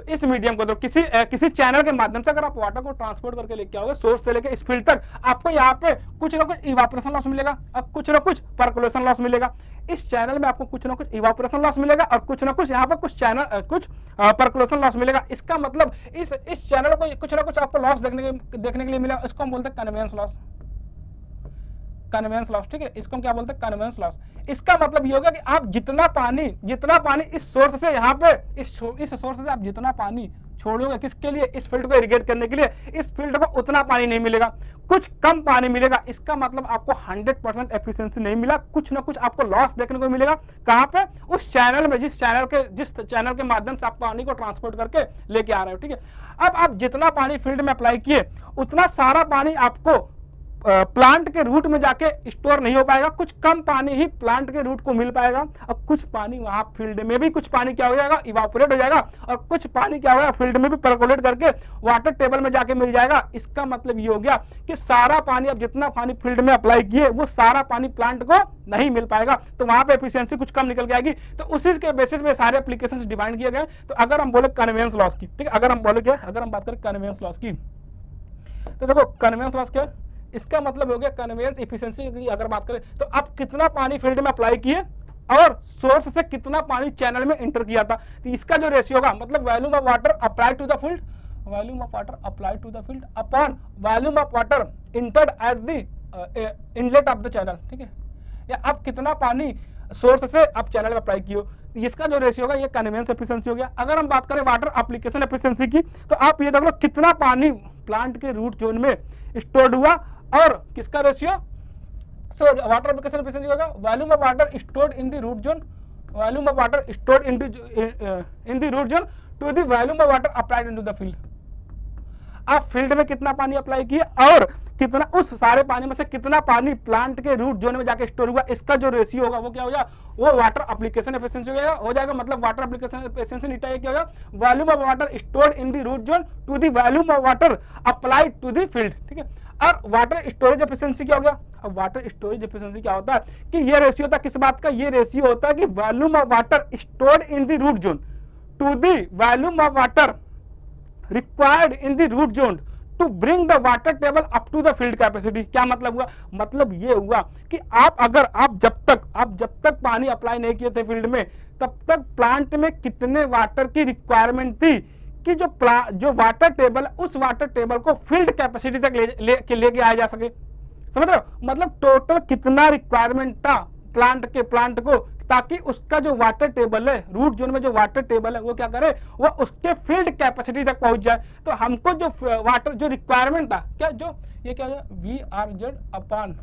इस मीडियम को, तो किसी चैनल के माध्यम से अगर आप वाटर को ट्रांसपोर्ट करके लेके आओगे सोर्स से लेके इस फील्ड तक, आपको यहाँ पे कुछ ना कुछ इवापोरेशन लॉस मिलेगा और कुछ ना कुछ पर्कुलेशन लॉस मिलेगा। इस चैनल में आपको कुछ ना कुछ इवापोरेशन लॉस मिलेगा और कुछ ना कुछ यहाँ पर कुछ पर्कुलेशन लॉस मिलेगा। इसका मतलब इस चैनल को कुछ ना कुछ आपको लॉस देखने के लिए मिला, इसको हम बोलते हैं कन्वेंस लॉस, कन्वेंस लॉस, ठीक है। इसको हम क्या बोलते हैं, कन्वेंस लॉस। इसका मतलब ये होगा कि आप जितना पानी इस सोर्स से यहाँ पे इस सोर्स से आप जितना पानी छोड़ोगे, किसके लिए, इस फील्ड को इरिगेट करने के लिए, इस फील्ड को उतना पानी नहीं मिलेगा, कुछ कम पानी मिलेगा। इसका मतलब आपको 100% एफिशिएंसी नहीं मिला, कुछ ना कुछ आपको लॉस देखने को मिलेगा। कहां पे, उस चैनल में, जिस चैनल के माध्यम से आप पानी को ट्रांसपोर्ट करके लेके आ रहे हो, ठीक है। अब आप जितना पानी फील्ड में अप्लाई किए, उतना सारा पानी आपको प्लांट के रूट में जाके स्टोर नहीं हो पाएगा, कुछ कम पानी ही प्लांट के रूट को मिल पाएगा और कुछ पानी वहां फील्ड में भी, कुछ पानी क्या हो जाएगा, इवापोरेट हो जाएगा और कुछ पानी क्या होगा, फील्ड में भी पर्कोलेट करके वाटर टेबल में जाके मिल जाएगा। इसका मतलब ये हो गया कि सारा पानी, अब जितना पानी फील्ड में अप्लाई किए वो सारा पानी प्लांट को नहीं मिल पाएगा, तो वहां पे एफिशिएंसी कुछ कम निकल के आएगी। तो उसी के बेसिस पे सारे एप्लीकेशन डिफाइन किए गए। तो अगर हम बोले कन्वेंस लॉस की, ठीक है, अगर हम बात करें कन्वेंस लॉस की, तो देखो कन्वेंस लॉस क्या, इसका मतलब हो गया कन्वेंस एफिशिएंसी की अगर बात करें तो आप कितना पानी फील्ड में अप्लाई किए और सोर्स से कितना पानी चैनल में एंटर किया था, तो इसका जो रेशियो होगा, मतलब volume of water apply to the field, volume of water apply to the field upon volume of water entered at the inlet of the channel, ठीक है। या आप कितना पानी सोर्स से आप चैनल में अप्लाई किए, इसका जो रेशियो होगा ये कन्वेंस एफिशिएंसी हो गया। अगर हम बात करें वाटर एप्लीकेशन एफिशिएंसी की, तो आप ये देख लो कितना पानी प्लांट के रूट जोन में स्टोर्ड हुआ और किसका रेशियो, सो वाटर एप्लीकेशन एफिशिएंसी होगा volume of water stored in the root zone, volume of water stored in the root zone to the volume of water applied into the field. आप field में कितना पानी apply किए और कितना, उस सारे पानी में से कितना पानी प्लांट के रूट जोन में जाके स्टोर हुआ, इसका जो रेशियो होगा वो क्या हो जाएगा, वो वाटर एप्लीकेशन एफिशिएंसी हो जाएगा। मतलब वाटर एप्लीकेशन एफिशिएंसी नीटा ये क्या होगा, volume of water stored in the root zone to the volume of water applied to the field, ठीक है। और वाटर स्टोरेज एफिशिएंसी क्या हो गया, अब वाटर स्टोरेज एफिशिएंसी क्या होता है कि ये रेशियो होता है किस बात का, ये रेशियो होता है कि volume of water stored in the root zone to the volume of water required in the root zone to bring the water table up to the field capacity. क्या मतलब हुआ, मतलब ये हुआ कि आप जब तक पानी अप्लाई नहीं किए थे फील्ड में, तब तक प्लांट में कितने वाटर की रिक्वायरमेंट थी कि जो वाटर टेबल, उस वाटर टेबल को फील्ड कैपेसिटी तक लेके आया जा सके। समझ रहे हो, मतलब टोटल कितना रिक्वायरमेंट था प्लांट को, ताकि उसका जो वाटर टेबल है, रूट जोन में जो वाटर टेबल है, वो क्या करे, वो उसके फील्ड कैपेसिटी तक पहुंच जाए। तो हमको जो वाटर जो रिक्वायरमेंट था, क्या जो ये क्या है, VRZ अपॉन,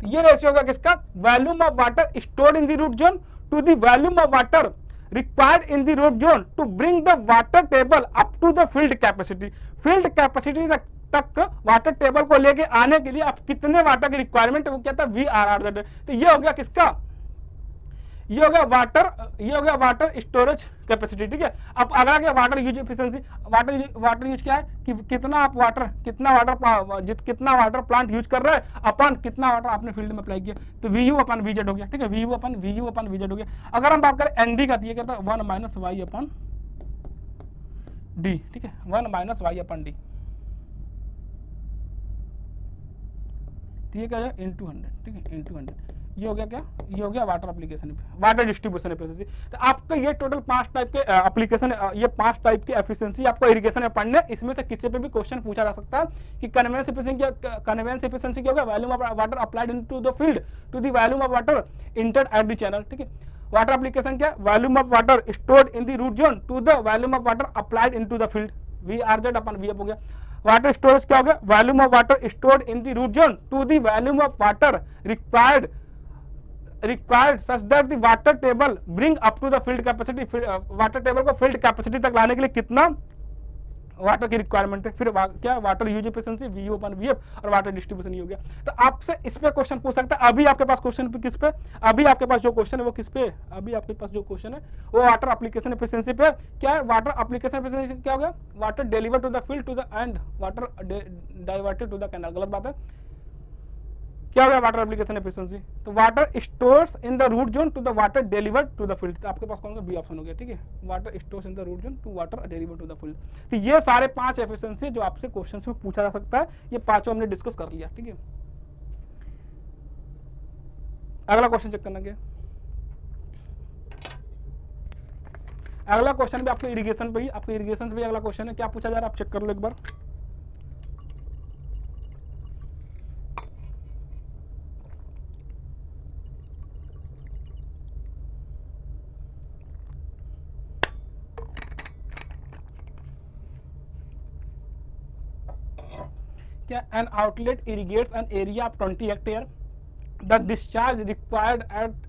ये रेशियो होगा किसका, volume of water stored in the root zone to the volume of water required in the root zone to bring the water table up to the field capacity. Field capacity तक water table को लेके आने के लिए आप कितने water की requirement है, वो क्या था, VRRZ। तो ये हो गया किसका, ये हो गया वाटर, ये हो गया वाटर स्टोरेज कैपेसिटी, ठीक है। अब अगला क्या, water use efficiency. Water use क्या है कि कितना आप वाटर, कितना वाटर प्लांट यूज कर रहे हैं अपन कितना वाटर आपने फील्ड में अप्लाई किया, तो V U upon V Z हो गया, ठीक है। V U upon V Z हो गया। अगर हम बात करें एनडी का, तो ये कहता है 1 माइनस वाई अपन डी, ठीक है, 1 माइनस वाई अपन डी, ये क्या है इंटू 100, ठीक है, इंटू 100। ये हो गया क्या, ये हो गया water application, water distribution efficiency. तो आपका ये टोटल 5 टाइप के एप्लीकेशन, ये 5 टाइप की एफिशिएंसी आपको इरिगेशन में पढ़ने, इसमें से किसी पे भी क्वेश्चन पूछा जा सकता है कि कन्वेंस एफिशिएंसी क्या होगा, volume of water applied into the field to the volume of water entered at the channel, ठीक है। वाटर एप्लीकेशन क्या, volume of water stored in the root zone to the volume of water applied into the field, V R Z upon V F हो गया। Water storage क्या हो गया, volume of water stored in the root zone to the volume of water required such that the water table bring up to the field capacity, water table को field capacity तक लाने के लिए कितना water की रिक्वायरमेंट है। फिर क्या, water use efficiency V U upon V F, और वाटर डिस्ट्रीब्यूशन ही हो गया। तो आपसे इस पे क्वेश्चन पूछ सकता है। अभी आपके पास क्वेश्चन पे किस पे, अभी आपके पास जो क्वेश्चन है वो किस पे, अभी आपके पास जो क्वेश्चन है वो वाटर एप्लीकेशन एफिशिएंसी पे। क्या है वाटर एप्लीकेशन एफिशिएंसी, क्या हो गया, water deliver to the field to the and water diverted to the canal, गलत बात है। क्या हो गया वाटर एप्लीकेशन एफिशिएंसी, तो water stores in the root zone to the water delivered to the field, तो आपके पास कौन सा बी ऑप्शन हो गया, ठीक है, water stores in the root zone to water delivered to the field. तो ये सारे 5 एफिशिएंसी जो आपसे क्वेश्चन में पूछा जा सकता है, ये पांचों हमने डिस्कस कर लिया, ठीक है। अगला क्वेश्चन चेक करना, क्या अगला क्वेश्चन भी आपको इरिगेशन पे ही, आपको इरिगेशन पे अगला क्वेश्चन है, क्या पूछा जा रहा है आप चेक कर लो एक बार। क्या, an outlet irrigates an area of 20 hectare, the discharge required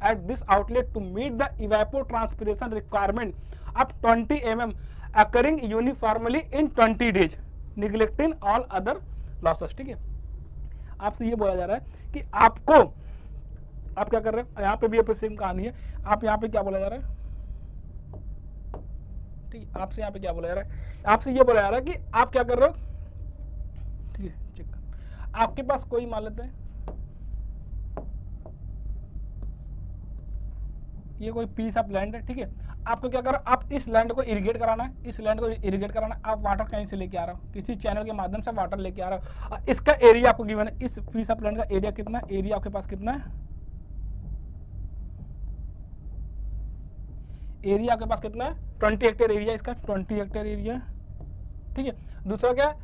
at this outlet to meet the evapotranspiration requirement of 20 mm occurring uniformly in 20 days neglecting all other losses, ठीक है। आपसे ये बोला जा रहा है कि आपको, आप क्या कर रहे हैं, यहाँ पे भी सेम कहानी है। आप यहाँ पे क्या बोला जा रहा है, ठीक है, आपसे यहाँ पे क्या बोला जा रहा है, आपसे ये बोला जा रहा है कि आप क्या कर रहे हो, ठीक है, चेक कर, आपके पास कोई मान लेते हैं ये कोई पीस ऑफ लैंड है, ठीक है। आपको क्या करो, आप इस लैंड को इरिगेट कराना है, इस लैंड को इरिगेट कराना है। आप वाटर कहीं से लेके आ रहे हो, किसी चैनल के माध्यम से वाटर लेके आ रहे हो। इसका एरिया आपको गिवन है, इस पीस ऑफ लैंड का एरिया कितना है, एरिया आपके पास कितना है, एरिया आपके पास कितना है 20 हेक्टेयर एरिया, इसका 20 हेक्टेयर एरिया, ठीक है। दूसरा क्या है,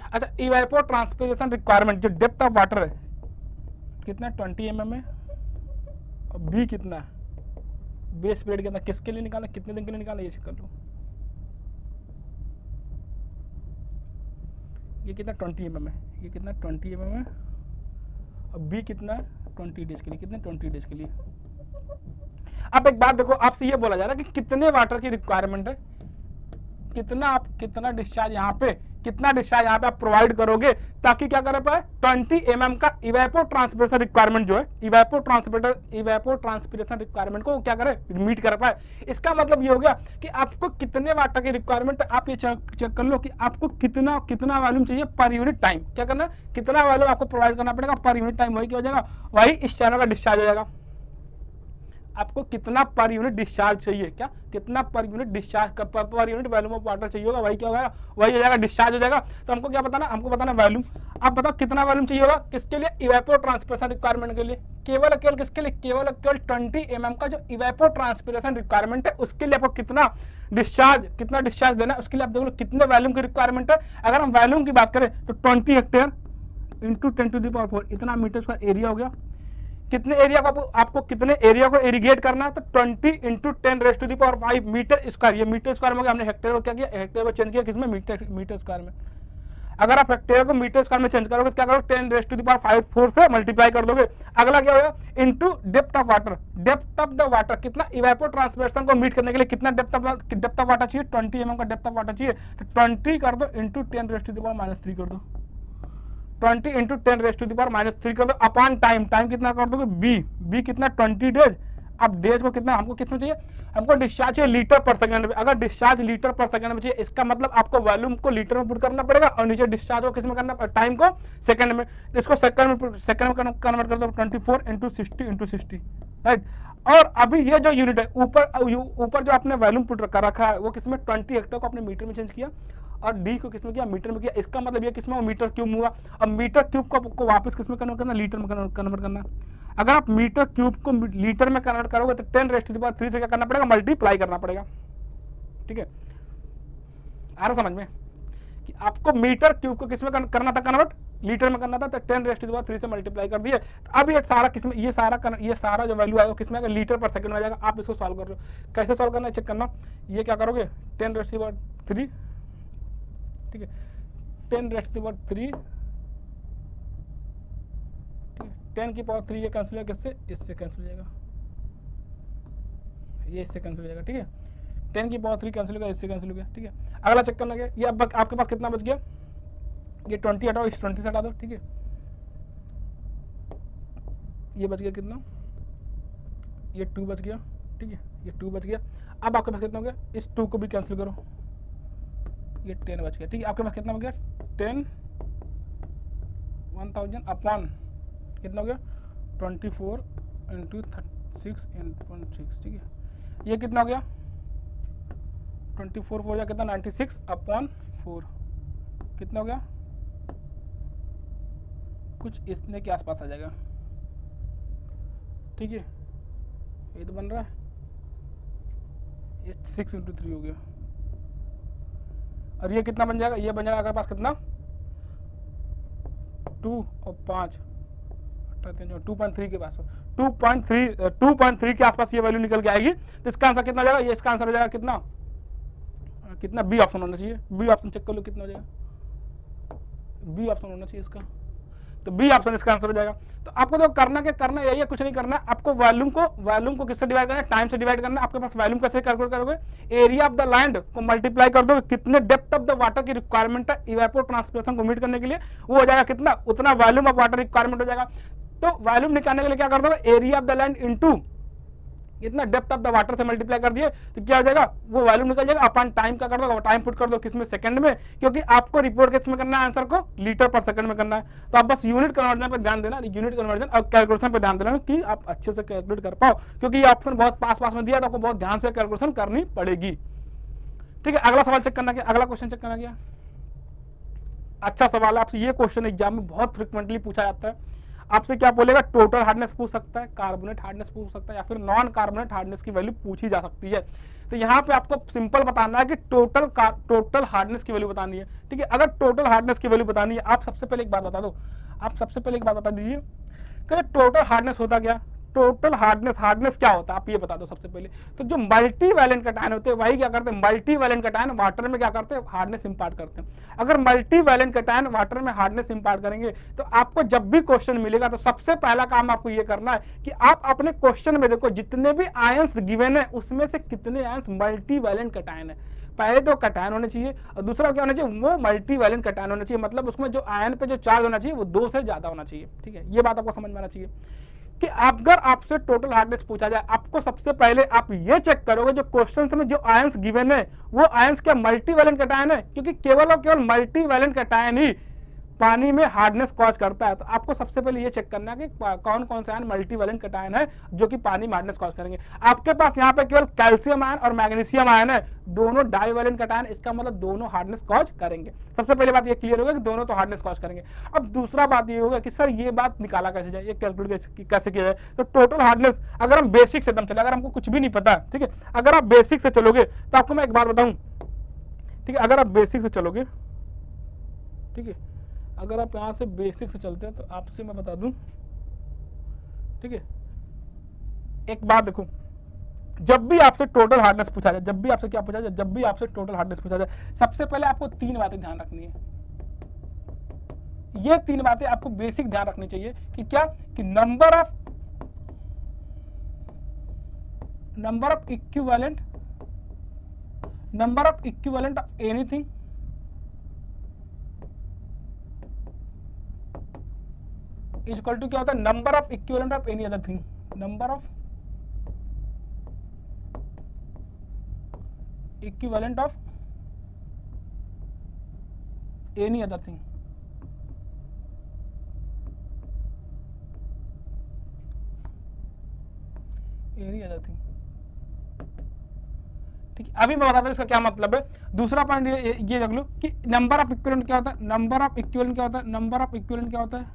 अच्छा, इवेपोर ट्रांसपिरेशन रिक्वायरमेंट, जो डेप्थ ऑफ वाटर है कितना 20 mm है, और बी कितना है, बेस पीरियड कितना, किसके लिए निकालना, कितने दिन के लिए निकालना, ये चेक कर लो। ये कितना 20 mm है, ये कितना 20 mm है, और बी कितना है 20 डेज के लिए, कितने 20 डेज के लिए। अब एक बात देखो, आपसे ये बोला जा रहा है कि कितने वाटर की रिक्वायरमेंट है, कितना डिस्चार्ज यहाँ पे, कितना डिस्चार्ज यहाँ पे आप प्रोवाइड करोगे ताकि क्या कर पाए 20 mm का इवेपोर ट्रांसपिरेशन रिक्वायरमेंट जो है, इवेपोर ट्रांसपिरेशन रिक्वायरमेंट को क्या करे, मीट कर पाए। इसका मतलब ये हो गया कि आपको कितने वाटर की रिक्वायरमेंट, आप ये चेक कर लो कि आपको कितना वॉल्यूम चाहिए पर यूनिट टाइम, क्या करना, कितना वॉल्यूम आपको प्रोवाइड करना पड़ेगा पर यूनिट टाइम, वही क्या हो जाएगा, वही इस चैनल का डिस्चार्ज हो जाएगा। आपको कितना पर यूनिट डिस्चार्ज चाहिए, क्या कितना per unit discharge, per unit volume of water चाहिए होगा, वही क्या होगा, वही हो जाएगा, डिस्चार्ज हो जाएगा। तो हमको क्या बताना, हमको बताना वॉल्यूम। आप बताओ कितना वॉल्यूम चाहिए होगा, किसके लिए, इवेपोर ट्रांसपिरेशन रिक्वायरमेंट के लिए, केवल किसके लिए, केवल 20 mm का जो इवेपोर ट्रांसपिरेशन रिक्वायरमेंट है उसके लिए आपको कितना डिस्चार्ज देना है, उसके लिए आप देख लो कितने वॉल्यूम की रिक्वायरमेंट है। अगर हम वॉल्यूम की बात करें तो 20 हेक्टेयर इंटू 10⁴ इतना मीटर स्क्वायर एरिया हो गया। कितने एरिया को आपको कितने एरिया को इरिगेट करना है, तो 20 इंटू 10⁵ मीटर स्क्वायर, ये मीटर स्क्वायर में हमने हेक्टेयर को क्या किया, हेक्टेयर को चेंज किया किसमें, मीटर स्क्वायर में। अगर आप हेक्टेयर को मीटर स्क्वायर में चेंज करोगे तो क्या करोगे 10⁵ से मल्टीप्लाई कर दोगे। अगला क्या होगा, into depth of water, depth of the water, कितना इवेपोर ट्रांसपिरेशन को मीट करने के लिए कितना डेप्थ ऑफ वाटर चाहिए, 20 mm का डेप्थ ऑफ वाटर चाहिए, तो 20 कर दो इंटू 10⁻³ कर दो, 20 इंटू 10⁻³ कर दो अपॉन टाइम, टाइम कितना कर दोगे बी कितना 20 डेज, अब डेज को कितना, हमको कितना चाहिए, हमको डिस्चार्ज चाहिए लीटर पर सेकंड में। अगर डिस्चार्ज लीटर पर सेकंड में चाहिए, इसका मतलब आपको वॉल्यूम को लीटर में पुट करना पड़ेगा और नीचे डिस्चार्ज को किस में करना, टाइम को सेकंड में। तो इसको सेकंड में कन्वर्ट कर दो, 24 इंटू 60 राइट। और अभी ये जो यूनिट है ऊपर जो आपने वॉल्यूम पुट कर रखा है वो किसमें, 20 हेक्टर को आपने मीटर में चेंज किया और डी को किसमें किया, मीटर में किया। इसका मतलब ये किसमें, मीटर क्यूब हुआ। अब मीटर क्यूब को आपको वापस किसमें कन्वर्ट करना, लीटर में कन्वर्ट करना। अगर आप मीटर क्यूब को लीटर में कन्वर्ट करोगे तो 10⁻³ से क्या करना पड़ेगा, मल्टीप्लाई करना पड़ेगा। ठीक है, आ रहा समझ में कि आपको मीटर क्यूब को किसमें करना था कन्वर्ट, लीटर में करना था, तो 10⁻³ से मल्टीप्लाई कर दिए। तो अब ये सारा किसमें, ये सारा जो वैल्यू आएगा किसमें आएगा, लीटर पर सेकंड में आ जाएगा। आप इसको सॉल्व कर रहे हो, कैसे सॉल्व करना है चेक करना। ये क्या करोगे, 10⁻3, ठीक है, 10⁻3, 10⁻3 ये कैंसिल हो जाएगा किससे, इससे कैंसिल हो जाएगा, ये इससे कैंसिल हो जाएगा। ठीक है, 10⁻3 कैंसिल हो गया, इससे कैंसिल हो गया। ठीक है, अगला चेक करना क्या, ये अब आपके पास कितना बच गया, ये 20 हटाओ, इस 20 से हटा दो। ठीक है, ये बच गया कितना, ये 2 बच गया। ठीक है, ये 2 बच गया। अब आपके पास कितना हो गया, इस 2 को भी कैंसिल करो, ये 10 बच गया। ठीक है, आपके पास कितना हो गया, 10,000 अपॉन कितना हो गया, 24 इंटू 6. ठीक है, ये कितना हो गया, 24 हो गया कितना, 96 अपॉन 4 कितना हो गया, कुछ इतने के आसपास आ जाएगा। ठीक है, ये तो बन रहा है, ये 6 इंटू 3 हो गया। और ये कितना बन जाएगा, ये बन जाएगा आपके पास कितना, 2 और 5 2.3 के पास, 2.3 के आसपास ये वैल्यू निकल के आएगी। तो इसका आंसर कितना जाएगा, ये इसका आंसर हो जाएगा कितना बी ऑप्शन होना चाहिए। बी ऑप्शन चेक कर लो कितना हो जाएगा, बी ऑप्शन होना चाहिए इसका, तो बी ऑप्शन इसका आंसर हो जाएगा। तो आपको तो करना यही है, कुछ नहीं करना है आपको। वॉल्यूम को किससे डिवाइड करना है, टाइम से डिवाइड करना है। आपके पास वॉल्यूम कैसे कैलकुलेट करोगे, एरिया ऑफ द लैंड को मल्टीप्लाई कर दो, कितने डेप्थ ऑफ द वाटर की रिक्वायरमेंट है इवेपोर ट्रांसपिरेशन को मीट करने के लिए, वो हो जाएगा कितना, उतना वॉल्यूम ऑफ वाटर रिक्वायरमेंट हो जाएगा। तो वॉल्यूम निकालने के लिए क्या कर दो, area of the land into इतना डेप्थ ऑफ द वाटर से मल्टीप्लाई कर दिए तो क्या हो जाएगा, वो वॉल्यूम निकल जाएगा। अपन टाइम का कर दो, टाइम पुट कर दो किसमें, सेकंड में, क्योंकि आपको रिपोर्ट किसमें करना है, आंसर को लीटर पर सेकंड में करना है। तो आप बस यूनिट कन्वर्जन पर ध्यान देना, यूनिट कन्वर्जन और कैलकुलेशन पर ध्यान देना कि आप अच्छे से कैलकुलेट कर पाओ, क्योंकि ये ऑप्शन बहुत पास में दिया तो आपको बहुत ध्यान से कैलकुलेशन करनी पड़ेगी। ठीक है, अगला सवाल चेक करना क्या, अगला क्वेश्चन चेक करना क्या, अच्छा सवाल है आपसे। ये क्वेश्चन एग्जाम में बहुत फ्रिक्वेंटली पूछा जाता है। आपसे क्या बोलेगा, टोटल हार्डनेस पूछ सकता है, कार्बोनेट हार्डनेस पूछ सकता है, या फिर नॉन कार्बोनेट हार्डनेस की वैल्यू पूछी जा सकती है। तो यहाँ पे आपको सिंपल बताना है कि टोटल हार्डनेस की वैल्यू बतानी है। ठीक है, अगर टोटल हार्डनेस की वैल्यू बतानी है, आप सबसे पहले एक बात बता दो, आप सबसे पहले एक बात बता दीजिए कि टोटल हार्डनेस होता क्या, टोटल हार्डनेस क्या होता है, आप ये बता दो सबसे पहले। तो जो मल्टी वैलेंट कैटायन होते हैं वही क्या करते हैं, मल्टी वैलेंट कैटायन वाटर में क्या करते हैं, हार्डनेस इंपार्ट करते हैं। अगर मल्टी वैलेंट कैटायन वाटर में हार्डनेस इंपार्ट करेंगे तो आपको जब भी क्वेश्चन मिलेगा तो सबसे पहला काम आपको ये करना है कि आप अपने क्वेश्चन में देखो जितने भी आयंस गिवन है उसमें से कितने आयंस मल्टी वैलेंट कैटायन है। पहले तो कैटायन होने चाहिए और दूसरा क्या होना चाहिए, वो मल्टी वैलेंट कैटायन होना चाहिए, मतलब उसमें जो आयन पे जो चार्ज होना चाहिए वो 2 से ज्यादा होना चाहिए। ठीक है, ये बात आपको समझ में आना चाहिए कि अगर आपसे टोटल हार्डनेस पूछा जाए, आपको सबसे पहले आप ये चेक करोगे जो क्वेश्चन में जो आयंस गिवन है वो आयंस क्या मल्टी वैलेंट कैटायन है, क्योंकि केवल और केवल मल्टी वैलेंट कैटायन ही पानी में हार्डनेस कॉज करता है। तो आपको सबसे पहले ये चेक करना है कि कौन कौन से आयन मल्टीवैलेंट कैटायन है जो कि पानी में हार्डनेस कॉज करेंगे। आपके पास यहाँ पे केवल कैल्शियम आयन और मैग्नीशियम आयन है, दोनों डाइवैलेंट कैटायन, इसका मतलब दोनों हार्डनेस कॉज करेंगे। सबसे पहले बात ये क्लियर होगा कि दोनों तो हार्डनेस कॉज करेंगे। अब दूसरा बात ये होगा कि सर ये बात निकाला कैसे जाए, ये कैलकुलेट कैसे किया जाए। तो टोटल हार्डनेस अगर हम बेसिक से एकदम चले, अगर हमको कुछ भी नहीं पता, ठीक है, अगर आप बेसिक से चलोगे तो आपको मैं एक बात बताऊं, ठीक है, अगर आप बेसिक से चलोगे, ठीक है, अगर आप यहाँ से बेसिक से चलते हैं तो आपसे मैं बता दूं, ठीक है, एक बात देखो, जब भी आपसे टोटल हार्डनेस पूछा जाए, जब भी आपसे क्या पूछा जाए, जब भी आपसे टोटल हार्डनेस पूछा जाए, सबसे पहले आपको 3 बातें ध्यान रखनी है। ये 3 बातें आपको बेसिक ध्यान रखनी चाहिए कि क्या, कि number of equivalent of anything is equal to क्या होता है, number of equivalent of any other thing, number of equivalent of any other thing. Any other thing, ठीक है। अभी मैं बताता हूँ इसका क्या मतलब है। दूसरा पॉइंट ये देख लो कि नंबर ऑफ इक्विवेलेंट क्या होता है, नंबर ऑफ इक्विवेलेंट क्या होता है, नंबर ऑफ इक्विवेलेंट क्या होता है,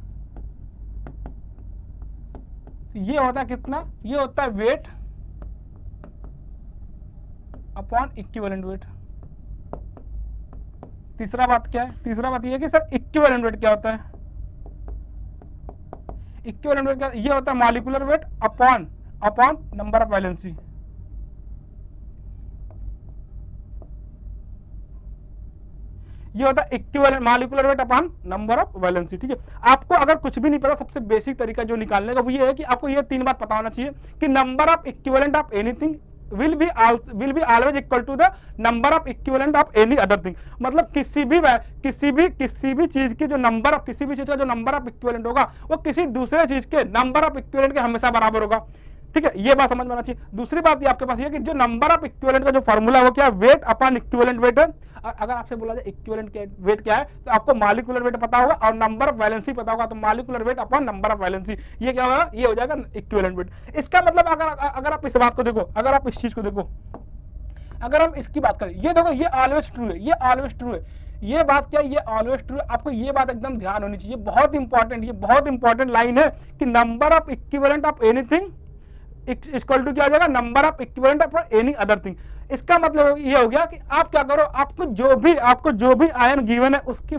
ये होता है कितना, ये होता है वेट अपॉन इक्विवेलेंट वेट। तीसरा बात क्या है, तीसरा बात ये है कि सर इक्विवेलेंट वेट क्या होता है, इक्विवेलेंट वेट क्या, ये होता है molecular weight upon number of valency. ये होता है equivalent molecular weight upon number of valency, ठीक है। आपको अगर कुछ भी नहीं पता, सबसे बेसिक तरीका जो निकालने का वो ये है कि आपको ये तीन बात पता होना चाहिए कि number of equivalent of anything will be always equal to the number of equivalent of any other thing। मतलब किसी भी चीज की जो नंबर ऑफ, किसी भी चीज का जो नंबर ऑफ इक्विवेलेंट होगा वो किसी दूसरे चीज के नंबर ऑफ इक्विवेलेंट के हमेशा बराबर होगा, ठीक है। ये बात समझ में आना चाहिए। दूसरी बात ये आपके पास ये कि जो नंबर ऑफ इक्विवेलेंट का जो फॉर्मूला है वो क्या है, वेट अपॉन इक्विवेलेंट वेट है। और अगर आपसे बोला जाए इक्विवेलेंट वेट क्या है तो आपको मॉलिक्यूलर वेट पता होगा और नंबर ऑफ वैलेंसी पता होगा, तो molecular weight upon number of valency, ये क्या होगा, ये हो जाएगा इक्विवेलेंट वेट। इसका मतलब अगर आप इस बात को देखो, अगर आप इस चीज को देखो, अगर हम इसकी बात करें, ये देखो ये ऑलवेज ट्रू है, ये ऑलवेज ट्रू है, ये बात क्या है, ये ऑलवेज ट्रू है। आपको ये बात एकदम ध्यान होनी चाहिए, बहुत इंपॉर्टेंट, ये बहुत इंपॉर्टेंट लाइन है कि number of equivalent of anything equal to क्या हो जाएगा, number of equivalent of any other thing. इसका मतलब ये हो गया कि आप क्या करो, आपको जो भी आयन गिवन है उसके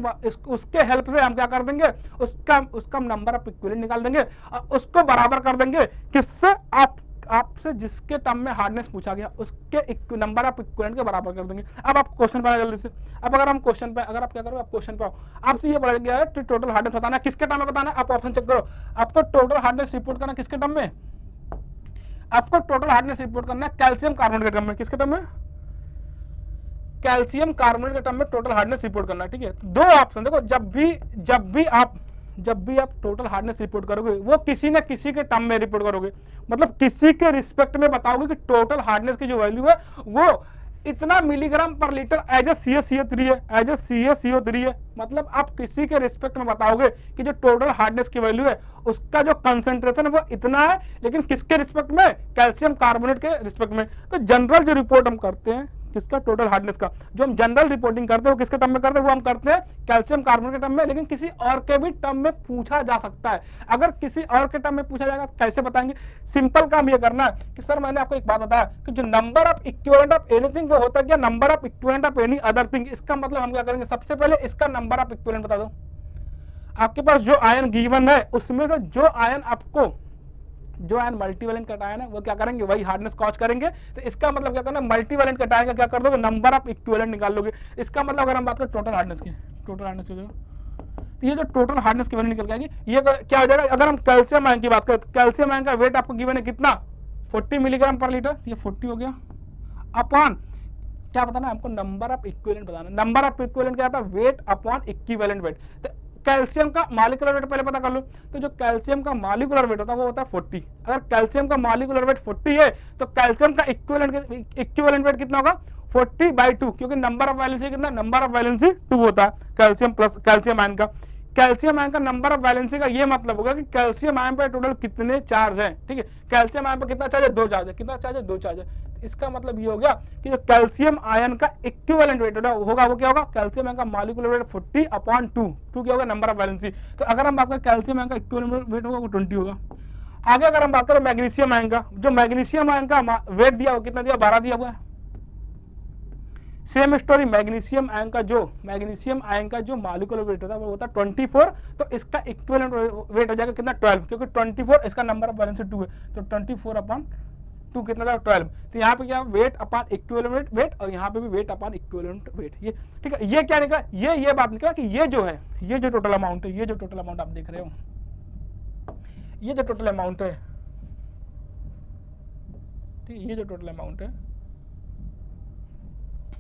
हेल्प से हम क्या कर देंगे, उसका नंबर ऑफ इक्विवेलेंट निकाल देंगे और उसको बराबर कर देंगे किससे, आपसे जिसके टर्म में हार्डनेस पूछा गया उसके नंबर ऑफ इक्विवेलेंट के बराबर कर देंगे। अब आप क्वेश्चन पे जल्दी से, अब अगर हम क्वेश्चन पे, अगर आप क्या करो, आप क्वेश्चन पे आओ, आपसे ये पढ़ा गया है टोटल हार्डनेस बताना है, किसके टर्म में बताना है, आप ऑप्शन चेक करो। आपको टोटल हार्डनेस रिपोर्ट करना किसके टर्म में, आपको टोटल हार्डनेस रिपोर्ट करना है कैल्शियम कार्बोनेट के टर्म में, किसके टर्म में, कैल्शियम कार्बोनेट के टर्म में टोटल हार्डनेस रिपोर्ट करना है, ठीक है। दो ऑप्शन देखो, जब भी आप टोटल हार्डनेस रिपोर्ट करोगे वो किसी न किसी के टर्म में रिपोर्ट करोगे, मतलब किसी के रिस्पेक्ट में बताओगे कि टोटल हार्डनेस की जो वैल्यू है वो इतना मिलीग्राम पर लीटर एज ए CaCO3 है, एज ए CaCO3 है। मतलब आप किसी के रिस्पेक्ट में बताओगे कि जो टोटल हार्डनेस की वैल्यू है उसका जो कंसंट्रेशन है वो इतना है, लेकिन किसके रिस्पेक्ट में, कैल्शियम कार्बोनेट के रिस्पेक्ट में। तो जनरल जो रिपोर्ट हम करते हैं किसका, टोटल हार्डनेस का, जो हम जनरल रिपोर्टिंग करते हैं वो किसके टर्म में करते हैं, वो हम करते हैं कैल्शियम कार्बोनेट के टर्म में, लेकिन किसी और के भी टर्म में पूछा जा सकता है। अगर किसी और के टर्म में पूछा जाएगा कैसे बताएंगे, सिंपल काम ये करना है कि सर मैंने आपको एक बात बताया कि जो number of equivalent of anything वो होता है क्या, number of equivalent of any other thing. इसका मतलब हम क्या करेंगे, सबसे पहले इसका नंबर ऑफ इक्विवेलेंट बता दो। आपके पास जो आयन गिवन है उसमें से जो आयन मल्टीवैलेंट कटायन है वो क्या करेंगे, वही हार्डनेस कॉज करेंगे। तो इसका मतलब क्या करना, मल्टीवैलेंट कटायन का क्या कर दोगे, नंबर ऑफ इक्विवेलेंट निकाल लोगे। इसका मतलब अगर हम बात करें टोटल हार्डनेस की, टोटल हार्डनेस की, तो ये जो टोटल हार्डनेस की वैल्यू निकल जाएगी, ये क्या हो जाएगा। अगर हम कैल्शियम आयन की बात करें, कैल्शियम आयन का वेट आपको गिवन है कितना, 40 मिलीग्राम पर लीटर, ये 40 हो गया, अपॉन क्या बताना हमको, नंबर ऑफ इक्विवेलेंट बताना। नंबर ऑफ इक्विवेलेंट क्या था, वेट अपॉन इक्विवेलेंट वेट। तो कैल्शियम का मॉलिक्यूलर वेट पहले पता कर लो, तो जो कैल्शियम का मॉलिक्यूलर वेट होता है वो होता है 40। अगर कैल्शियम का मॉलिक्यूलर वेट 40 है तो कैल्शियम का इक्विवेलेंट वेट कितना होगा, 40/2, क्योंकि नंबर ऑफ वैलेंसी कितना, नंबर ऑफ वैलेंसी 2 होता है कैल्शियम प्लस कैल्शियम आयन का। कैल्शियम आयन का नंबर ऑफ वैलेंसी का ये मतलब होगा कि कैल्शियम आयन पे टोटल कितने चार्ज हैं, ठीक है। कैल्शियम आयन पे कितना चार्ज है, 2 चार्ज है, कितना चार्ज है, 2 चार्ज है। इसका मतलब ये हो गया कि जो कैल्शियम आयन का इक्विवेलेंट वेट होगा वो क्या होगा, कैल्शियम आयन का मॉलिक्यूलर वेट 40/2 क्या होगा, नंबर ऑफ वैलेंसी। तो अगर हम बात करें कैल्शियम आयन का इक्विवेलेंट वेट होगा वो 20 होगा। आगे अगर हम बात करें मैग्नीशियम आयन का, जो मैग्नीशियम आयन का वेट दिया वो कितना दिया, 12 दिया हुआ है। सेम स्टोरी, मैग्नीशियम आयन का जो मॉलिक्यूलर वेट होता है वो होता है 24, तो इसका इक्विवेलेंट वेट हो जाएगा कितना, 12, क्योंकि 24 इसका नंबर ऑफ वैलेंसी 2 है, तो 24/2 कितना था, 12। तो यहाँ पे क्या, वेट अपॉन इक्विवेलेंट वेट, और यहाँ पे भी वेट अपॉन इक्विवेलेंट वेट, ये ठीक है। ये क्या निकला, ये बात निकला कि ये जो है, ये जो टोटल अमाउंट है, ये जो टोटल अमाउंट आप देख रहे हो, ये जो टोटल अमाउंट है, ठीक, ये जो टोटल अमाउंट है,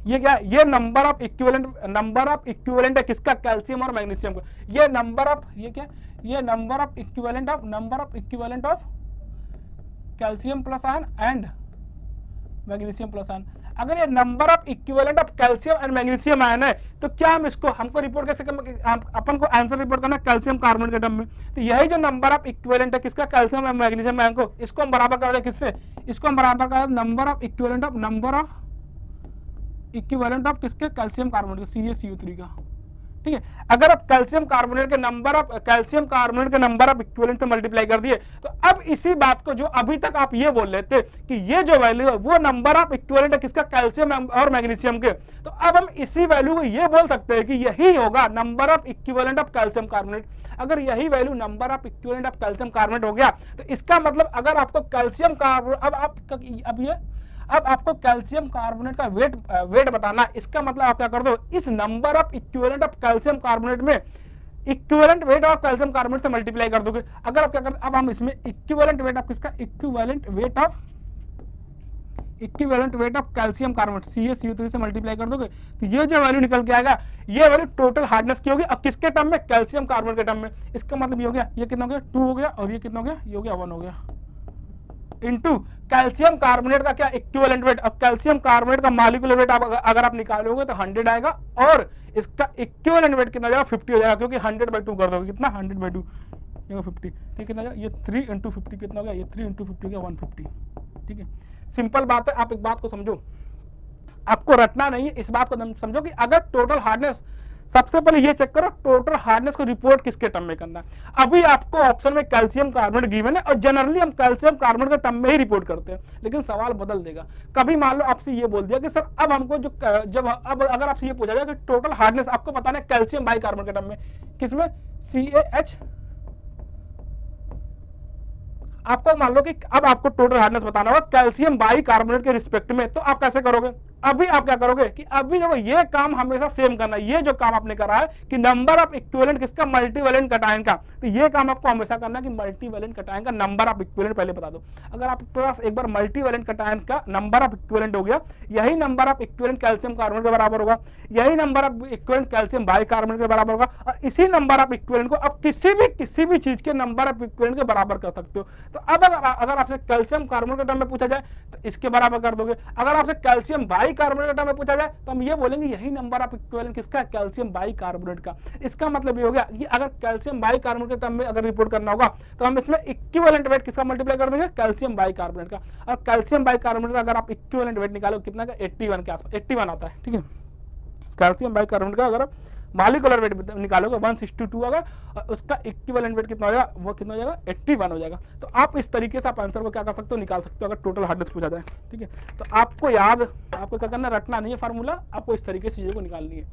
ये क्या, ये नंबर ऑफ इक्विवेलेंट है किसका, कैल्शियम और मैग्नीशियम का। ये नंबर ऑफ, ये क्या, ये number of equivalent of calcium plus ion and magnesium plus ion. अगर ये number of equivalent of calcium and magnesium ion है तो क्या हम इसको हमको रिपोर्ट कैसे अपन को आंसर रिपोर्ट करना कैल्शियम कार्बोनेट के टर्म में। तो यही जो नंबर ऑफ इक्विवेलेंट है किसका, कैल्शियम एंड मैग्नीशियम आयन को, इसको हम बराबर कर दें किससे, इसको हम बराबर कर दें नंबर ऑफ इक्विवेलेंट ऑफ किसके, कैल्शियम कार्बोनेट का, CaCO3 का। ठीक है, अगर आप कैल्शियम कार्बोनेट के नंबर ऑफ इक्विवेलेंट से मल्टीप्लाई कर दिए तो अब इसी बात को जो अभी तक आप ये बोल रहे थे कि ये जो वैल्यू है वो नंबर ऑफ इक्विवेलेंट है किसका, कैल्शियम और मैग्नीशियम के, तो अब हम इसी वैल्यू को ये बोल सकते हैं कि यही होगा number of equivalent of calcium carbonate. अगर यही value number of equivalent of calcium carbonate हो गया तो इसका मतलब अगर आपको कैल्शियम कार्बोनेट अब आपको कैल्शियम कार्बोनेट का वेट बताना, इसका मतलब आप क्या कर दो, इस number of equivalent of calcium carbonate में equivalent weight of calcium carbonate से मल्टीप्लाई कर दोगे। अगर आप क्या करते, अब हम इसमें इक्विवेलेंट वेट ऑफ किसका, equivalent weight of calcium carbonate CaCO3 से मल्टीप्लाई कर दोगे तो ये जो वैल्यू निकल के आएगा ये वैल्यू टोटल हार्डनेस की होगी और किसके टर्म में, कैल्शियम कार्बोनेट के टर्म में। इसका मतलब ये हो गया, ये कितना हो गया 2 हो गया और ये कितना हो गया, ये हो गया 1 हो गया इनटू कैल्शियम कार्बोनेट का क्या इक्विवेलेंट वेट। अब कैल्शियम कार्बोनेट का मॉलिक्यूलर वेट अगर आप निकालोगे तो 100 आएगा और इसका इक्विवेलेंट वेट कितना जाएगा 50 हो जाएगा, क्योंकि 100/2 कर दोगे, कितना 100/2 ये 50, ठीक कितना जाएगा, ये 3 × 50 कितना हो गया, ये 3 × 50 हो गया 150। ठीक है, सिंपल बात है, आप एक बात को समझो, आपको रटना नहीं है, इस बात को समझो कि अगर टोटल हार्डनेस, सबसे पहले ये चेक करो टोटल हार्डनेस को रिपोर्ट किसके टर्म में करना है। अभी आपको ऑप्शन में कैल्शियम कार्बोनेट गिवन है और जनरली हम कैल्शियम कार्बोनेट के टर्म में ही रिपोर्ट करते हैं, लेकिन सवाल बदल देगा। कभी मान लो आपसे ये बोल दिया कि सर अब हमको अब अगर आपसे ये पूछा जाए कि टोटल हार्डनेस आपको बताना है कैल्शियम बाई कार्बोनेट के टर्म में, किसमें, CaH, आपको मान लो कि अब आपको टोटल हार्डनेस बताना होगा कैल्शियम बाई कार्बोनेट के रिस्पेक्ट में, तो आप कैसे करोगे, अभी आप क्या करोगे कि अभी देखो ये काम हमेशा सेम करना है, ये जो काम आपने करा है कि नंबर ऑफ इक्विवेलेंट किसका, मल्टीवेलेंट कटायन का, तो ये काम आपको हमेशा करना है कि मल्टीवेलेंट कटायन का नंबर ऑफ इक्विवेलेंट पहले बता दो। अगर आपके पास एक बार मल्टीवेलेंट कटायन का नंबर ऑफ इक्विवेलेंट हो गया, यही number of equivalent calcium carbonate के बराबर होगा, यही number of equivalent calcium by carbonate के बराबर होगा और इसी नंबर ऑफ इक्विवेलेंट को आप किसी भी चीज के नंबर ऑफ इक्विवेलेंट के बराबर कर सकते हो। तो अब अगर आपसे कैल्शियम कार्बोनेट के टर्म में पूछा जाए तो इसके बराबर कर दोगे, अगर आपसे कैल्शियम बाई कार्बोनेट के टर्म में पूछा जाए तो हम ये बोलेंगे यही नंबर ऑफ इक्विवेलेंट किसका, कैल्शियम बाई कार्बोनेट का। इसका मतलब ये हो गया कि अगर कैल्शियम बाई कार्बोनेट के टर्म में अगर रिपोर्ट करना होगा तो हम इसमें इक्विवेलेंट वेट किसका मल्टीप्लाई कर देंगे, कैल्शियम बाई कार्बोनेट का। और कैल्शियम बाई कार्बोनेट का अगर आप इक्विवेलेंट वेट निकालो कितना का, 81 के आसपास 81 आता है। ठीक है, कैल्शियम बाई कार्बोनेट का अगर आप मॉलिक्यूलर वेट निकालोगे 1:2 होगा और उसका इक्विवेलेंट वेट कितना हो जाएगा, वो कितना हो जाएगा 81 हो जाएगा। तो आप इस तरीके से आप आंसर को क्या कर सकते हो, निकाल सकते हो अगर टोटल हार्डनेस पूछा जाए। ठीक है, तो आपको क्या करना, रटना नहीं है फार्मूला, आपको इस तरीके से चीजों को निकालनी है।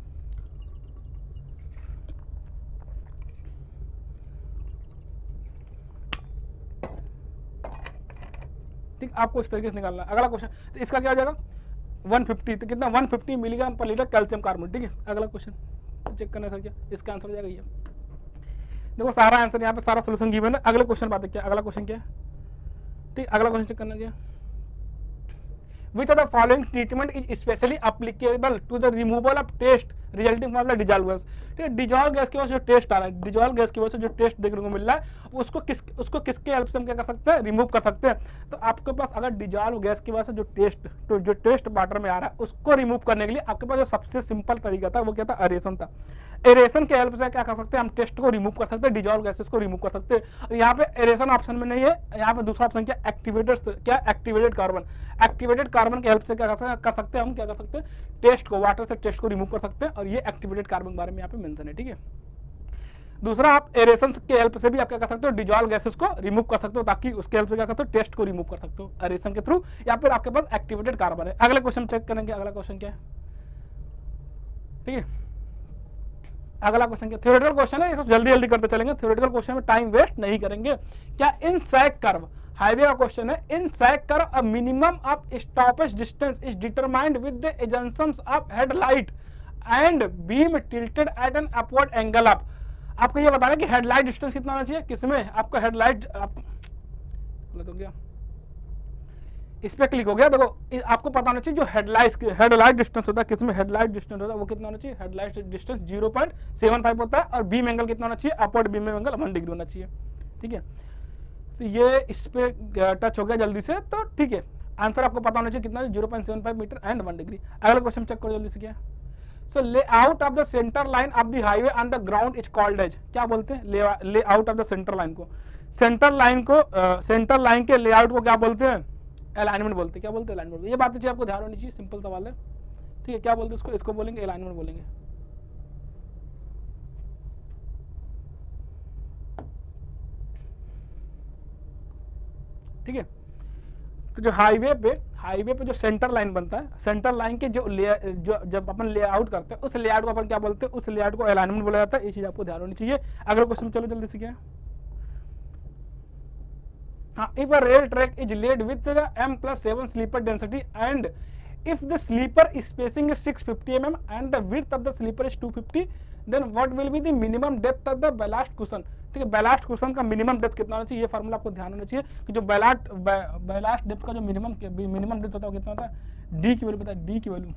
ठीक, आपको इस तरीके से निकालना है। अगला क्वेश्चन, तो इसका क्या हो जाएगा 150, तो कितना 150 मिलीग्राम पर लीटर कैल्शियम कार्बोनेट। ठीक है, अगला क्वेश्चन चेक करना सर, क्या इसका आंसर हो जाएगा ये, देखो सारा आंसर यहाँ पे सारा सोल्यूशन गिवन है। अगले क्वेश्चन बात है क्या, अगला क्वेश्चन क्या है, ठीक, अगला क्वेश्चन चेक करना क्या, which of the following treatment is specially applicable to the removal of taste resulting from the dissolved gas। ठीक है, डिजॉल्व गैस की वजह से जो टेस्ट आ रहा है, डिजॉल्व गैस की वजह से जो टेस्ट देखने को मिल रहा है उसको किसके हेल्प से हम क्या कर सकते हैं, रिमूव कर सकते हैं। तो आपके पास अगर डिजॉल्व गैस की वजह से जो टेस्ट वाटर में आ रहा है उसको रिमूव करने के लिए आपके पास जो सबसे सिंपल तरीका था वो क्या था, एरेशन था। एरेशन के हेल्प से क्या कर सकते हैं, हम टेस्ट को रिमूव कर सकते हैं, डिजॉल्व गैसेस को रिमूव कर सकते हैं। यहाँ पे एरेशन ऑप्शन में नहीं है, यहाँ पे दूसरा ऑप्शन क्या, एक्टिवेटेड कार्बन। एक्टिवेटेड कार्बन के हेल्प से क्या कर सकते हैं, हम क्या कर सकते हैं, टेस्ट को, वाटर से टेस्ट को रिमूव कर सकते हैं और ये एक्टिवेटेड कार्बन के बारे में यहाँ पे मेंशन है। ठीक है, दूसरा आप एरेशन के हेल्प से भी आप क्या कर सकते हो, डिजॉल्व गैसेस को रिमूव कर सकते हो, ताकि उसके हेल्प से क्या करते हो, टेस्ट को रिमूव कर सकते हो एरेशन के थ्रू, या फिर आपके पास एक्टिवेटेड कार्बन है। अगले क्वेश्चन चेक करेंगे, अगला क्वेश्चन क्या है। ठीक है, अगला क्वेश्चन क्या, थ्योरेटिकल क्वेश्चन है, जल्दी करते चलेंगे। थ्योरेटिकल क्वेश्चन में टाइम वेस्ट नहीं करेंगे। क्या इन सैग कर्व, हाईवे का क्वेश्चन है, in sag curve a minimum of stoppage distance is determined with the agencies of headlight and beam tilted at an upward angle of. आपको ये बताना कि हेडलाइट डिस्टेंस कितना होना चाहिए, किसमें आपका हेडलाइट गलत हो गया, इस पे क्लिक हो गया। देखो आपको पता होना चाहिए जो हेडलाइट डिस्टेंस होता है, किसमें हेडलाइट डिस्टेंस होता है वो कितना होना चाहिए, हेडलाइट डिस्टेंस 0.75 होता है और बीम एंगल कितना होना चाहिए, अपवर्ड बीम एंगल 1 डिग्री होना चाहिए। ठीक है, तो ये इस पे टच हो गया जल्दी से, तो ठीक है। आंसर आपको पता होना चाहिए कितना, 0.75 मीटर एंड 1 डिग्री। अगला क्वेश्चन चेक करो जल्दी से क्या। So layout of the centre line of the highway on the ground is called as, क्या बोलते हैं layout of the centre line को, सेंटर लाइन के लेआउट को क्या बोलते हैं, अलाइनमेंट बोलते हैं। क्या बोलते हैं, अलाइनमेंट। ये बात चाहिए आपको ध्यान होनी चाहिए, सिंपल सवाल है, ठीक है। क्या बोलते हैं इसको, इसको बोलेंगे अलाइनमेंट बोलेंगे। ठीक है, तो जो हाईवे पे जो सेंटर लाइन बनता है, सेंटर लाइन के जो जब अपन लेआउट करते हैं उस लेआउट को अपन क्या बोलते हैं, उस लेआउट को अलाइनमेंट बोला जाता है। ये चीज आपको ध्यान होनी चाहिए। अगला क्वेश्चन चलो जल्दी से क्या है। हाँ, if a rail track is laid with M+7 sleeper density and if the sleeper spacing is 650 mm and the width of the sleeper is 250, then what will be the minimum depth of the ballast cushion। ठीक है, ballast cushion का minimum depth कितना होना चाहिए, ये formula आपको ध्यान होना चाहिए कि जो बैलास्ट डेप्थ का जो मिनिमम डेप्थ होता है कितना होता है, डी की वैल्यू पता है, डी की वैल्यू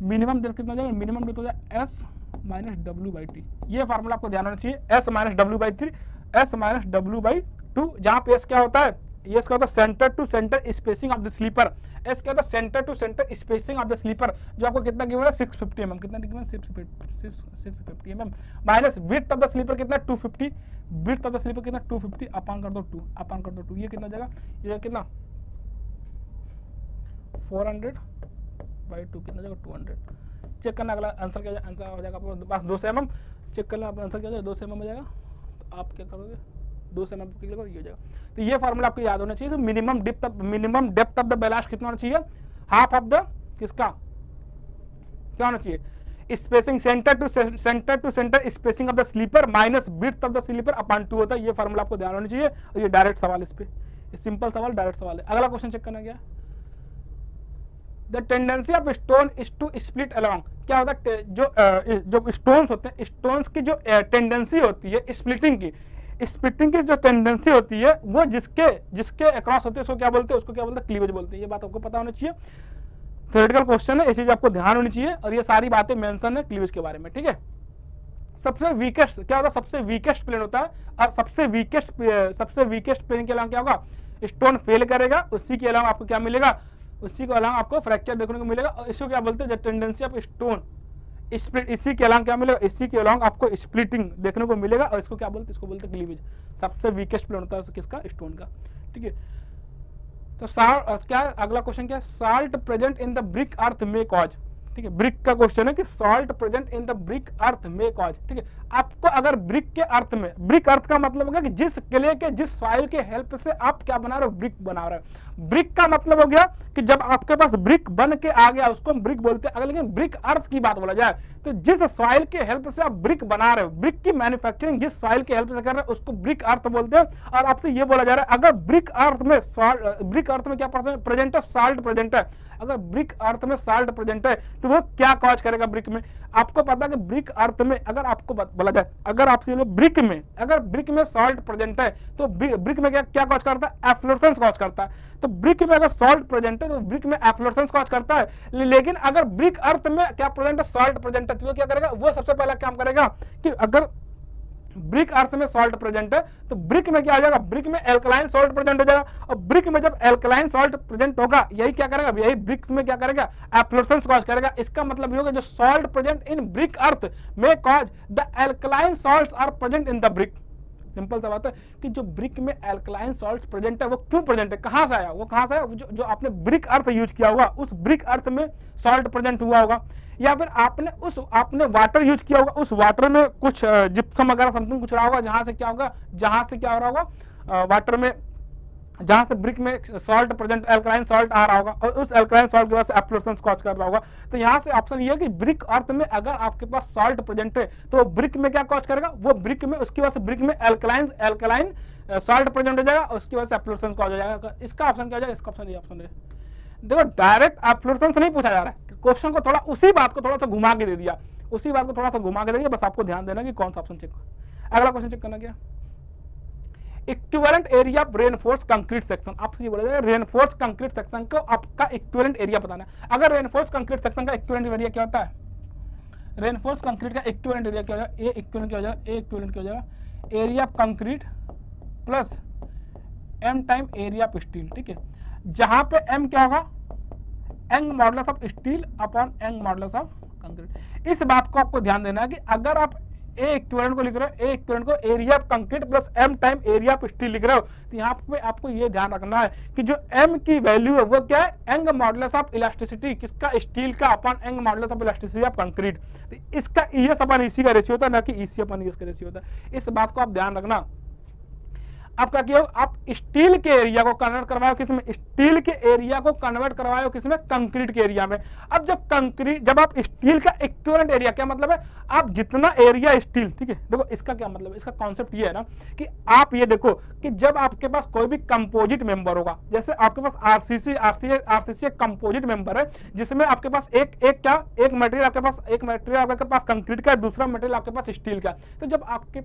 मिनिमम डेप्थ कितना हो जाएगा, मिनिमम डेप्थ हो जाएगा S-W/T। ये फार्मूला आपको ध्यान होना चाहिए, S-W/3 S-W/2, जहां पे S क्या होता है, ये इसका होता है centre to centre spacing of the sleeper, s क्या होता है centre to centre spacing of the sleeper, जो आपको कितना गिवन है 650 mm, कितना given 650 mm, minus width of the sleeper कितना 250, विड्थ ऑफ द स्लीपर कितना 250 अपान कर दो 2, ये कितना जाएगा, ये कितना 400/2 कितना जाएगा 200। चेक करना अगला आंसर क्या आंसर हो जाएगा आपको पास 200 mm, चेक करना आंसर क्या हो जाएगा 200 mm हो जाएगा। तो आप क्या करोगे 200 mm ये हो जाएगा। तो ये फार्मूला आपको याद होना चाहिए। तो minimum depth of the ballast कितना होना चाहिए, हाफ ऑफ द किसका क्या होना चाहिए, spacing centre to centre spacing of the sleeper minus width of the sleeper upon 2 होता है। ये फार्मूला आपको ध्यान होना चाहिए और ये डायरेक्ट सवाल, इस पे सिंपल सवाल डायरेक्ट सवाल है। अगला क्वेश्चन चेक करना क्या, the tendency of stone is to split along. क्या होता है, जो स्टोन्स होते हैं, स्टोन्स की जो टेंडेंसी होती है स्प्लिटिंग की जो टेंडेंसी होती है वो जिसके अक्रॉस होती है उसको क्या बोलते हैं, क्लीवेज बोलते हैं। ये बात आपको पता होनी चाहिए, थ्योरेटिकल क्वेश्चन है, ये चीज आपको ध्यान होनी चाहिए और ये सारी बातें मेंशन है क्लीवेज के बारे में। ठीक है, सबसे वीकेस्ट क्या होता है, सबसे वीकेस्ट प्लेन होता है और सबसे वीकेस्ट प्लेन के अलावा क्या होगा, स्टोन फेल करेगा, उसी के अलावा आपको क्या मिलेगा, उसी के अलावा आपको फ्रैक्चर देखने को मिलेगा और इसको क्या बोलते हैं, टेंडेंसी ऑफ स्टोन स्प्लिट। इसी के अलावा क्या मिलेगा, इसी के अलावा आपको स्प्लिटिंग देखने को मिलेगा और इसको क्या बोलते हैं, इसको बोलते हैं क्लीवेज। सबसे वीकेस्ट प्लेन होता है किसका, स्टोन का। ठीक है, तो क्या अगला क्वेश्चन क्या है, salt present in the brick earth में कॉज। ठीक है, ब्रिक का क्वेश्चन है कि salt present in the brick earth में कॉज। ठीक है, आपको अगर ब्रिक के अर्थ में, ब्रिक अर्थ का मतलब होगा कि जिस क्ले के जिस सॉइल के हेल्प से आप क्या बना रहे हो, ब्रिक बना रहे हो। ब्रिक का मतलब हो गया कि जब आपके पास ब्रिक बन के आ गया उसको हम ब्रिक बोलते हैं। अगर लेकिन ब्रिक अर्थ की बात बोला जाए तो जिस सॉइल के हेल्प से आप ब्रिक बना रहे हो, ब्रिक की मैन्युफैक्चरिंग जिस सॉइल के हेल्प से कर रहे हो उसको ब्रिक अर्थ बोलते हैं। और आपसे ये बोला जा रहा है अगर ब्रिक अर्थ में क्या प्रेजेंट है, साल्ट प्रेजेंट है। अगर ब्रिक अर्थ में साल्ट प्रेजेंट है तो वो क्या कॉज करेगा ब्रिक में। आपको पता है कि ब्रिक अर्थ में अगर आपको बोला जाए, अगर आपसे अगर ब्रिक में सॉल्ट प्रेजेंट है तो ब्रिक में क्या कॉज करता है, एफ्लोरेसेंस कॉज करता है। तो ब्रिक में अगर सॉल्ट प्रेजेंट है तो ब्रिक में एफ्लोरेसेंस कॉज करता है। लेकिन अगर ब्रिक अर्थ में क्या प्रेजेंट है, सॉल्ट प्रेजेंट है, तो वो क्या करेगा, वो सबसे पहला काम करेगा कि अगर ब्रिक अर्थ में सॉल्ट प्रेजेंट है तो ब्रिक में क्या आ जाएगा, ब्रिक में एल्कलाइन सॉल्ट प्रेजेंट हो जाएगा। और ब्रिक में जब एल्कलाइन सॉल्ट प्रेजेंट होगा यही क्या करेगा, यही ब्रिक्स में क्या करेगा, एफ्लोरेसेंस कॉज करेगा। इसका मतलब ये होगा जो salt present in brick earth में cause the alkaline salts are present in the brick. Simple सा बात है कि जो ब्रिक में एल्कलाइन सॉल्ट प्रेजेंट है वो क्यों प्रेजेंट है, कहां से आया, वो कहां से आया, जो आपने ब्रिक अर्थ यूज किया होगा उस ब्रिक अर्थ में सॉल्ट प्रेजेंट हुआ होगा, या फिर आपने वाटर यूज किया होगा, उस वाटर में कुछ जिप्सम वगैरह समथिंग कुछ रहा होगा, जहां से क्या हो रहा होगा वाटर में, जहां से ब्रिक में सॉल्ट प्रेजेंट एल्कलाइन सॉल्ट आ रहा होगा और उस एल्कलाइन सॉल्ट की वजह से एफ्लोरेसेंस कॉज कर रहा होगा। तो यहां से ऑप्शन ये है कि ब्रिक अर्थ में अगर आपके पास सॉल्ट प्रेजेंट है तो ब्रिक में क्या कॉज करेगा, वो ब्रिक में उसकी वजह से ब्रिक में एल्कलाइन सॉल्ट प्रेजेंट हो जाएगा और उसकी वजह से एफ्लोरेसेंस कॉज हो जाएगा। इसका ऑप्शन क्या हो जाएगा, इसका ऑप्शन ये ऑप्शन है। देखो डायरेक्ट एफ्लोरेसेंस नहीं पूछा जा रहा है, क्वेश्चन को थोड़ा उसी बात को थोड़ा सा घुमा के दे दिया, बस आपको ध्यान देना कि कौन सा ऑप्शन चेक। अगला क्वेश्चन चेक करना क्या, equivalent area of reinforce concrete section. आपसे ये बोला जाएगा रेनफोर्स कंक्रीट सेक्शन को आपका इक्विवेलेंट एरिया बताना है। अगर रेनफोर्स कंक्रीट सेक्शन का इक्विवेलेंट एरिया क्या होता है, रेनफोर्स कंक्रीट का इक्विवेलेंट एरिया क्या हो जाएगा, ए इक्विवेलेंट क्या हो जाएगा, area of concrete plus m time area of steel, ठीक है, जहां पे m क्या होगा, young modulus of steel upon young modulus of concrete. इस बात को आपको ध्यान देना है कि अगर आप ए इक्विवेलेंट को लिख रहे हो, ए इक्विवेलेंट को area of concrete plus m time area of steel लिख रहे हो, तो यहाँ पे आपको ये ध्यान रखना है कि जो m की वैल्यू है वो क्या है, यंग मॉडुलस ऑफ इलास्टिसिटी, किसका, स्टील का, upon young modulus of elasticity of concrete. इसका ES अपॉन EC का रेशियो होता है, ना कि EC अपॉन ES का रेशियो होता है। इस बात को आप ध्यान रखना। आप क्या किया, आप स्टील के एरिया को कन्वर्ट करवाओ किसमें, स्टील के एरिया को कन्वर्ट करवाओ किसमें, कंक्रीट के एरिया में। अब जब आप स्टील का इक्विवेलेंट एरिया, क्या मतलब है, आप जितना एरिया स्टील, ठीक है, देखो इसका क्या मतलब है, इसका कॉन्सेप्ट ये है ना कि आप ये देखो कि जब आपके पास कोई भी कंपोजिट मेंबर होगा, जैसे आपके पास आरसीसी एक कंपोजिट मेंबर है, जिसमें आपके पास एक मटेरियल आपके पास कंक्रीट का है, दूसरा मटेरियल आपके पास स्टील का। तो जब आपके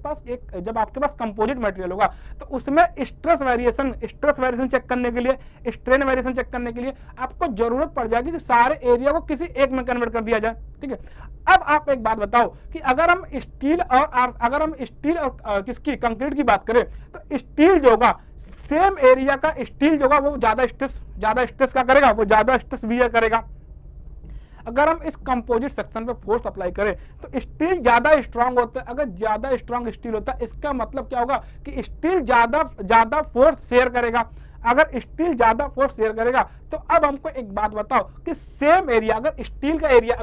पास कंपोजिट मटेरियल होगा तो उसमें स्ट्रेस वेरिएशन चेक करने के लिए, स्ट्रेन वेरिएशन चेक करने के लिए आपको जरूरत पड़ जाएगी कि सारे एरिया को किसी एक में कन्वर्ट कर दिया जाए, ठीक है। अब आप एक बात बताओ कि अगर हम स्टील और किसकी, कंक्रीट की बात करें, तो स्टील जो होगा, सेम एरिया का स्टील जो होगा वो ज्यादा स्ट्रेस क्या करेगा, वो ज्यादा स्ट्रेस वियर करेगा। अगर हम इस कंपोजिट सेक्शन पे फोर्स अप्लाई करें तो स्टील ज्यादा स्ट्रांग होता है। अगर ज्यादा स्ट्रांग स्टील होता है, इसका मतलब क्या होगा कि स्टील ज्यादा फोर्स शेयर करेगा। अगर स्टील ज्यादा फोर्स शेयर करेगा तो अब हमको एक बात बताओ कि सेम एरिया, अगर स्टील का एरिया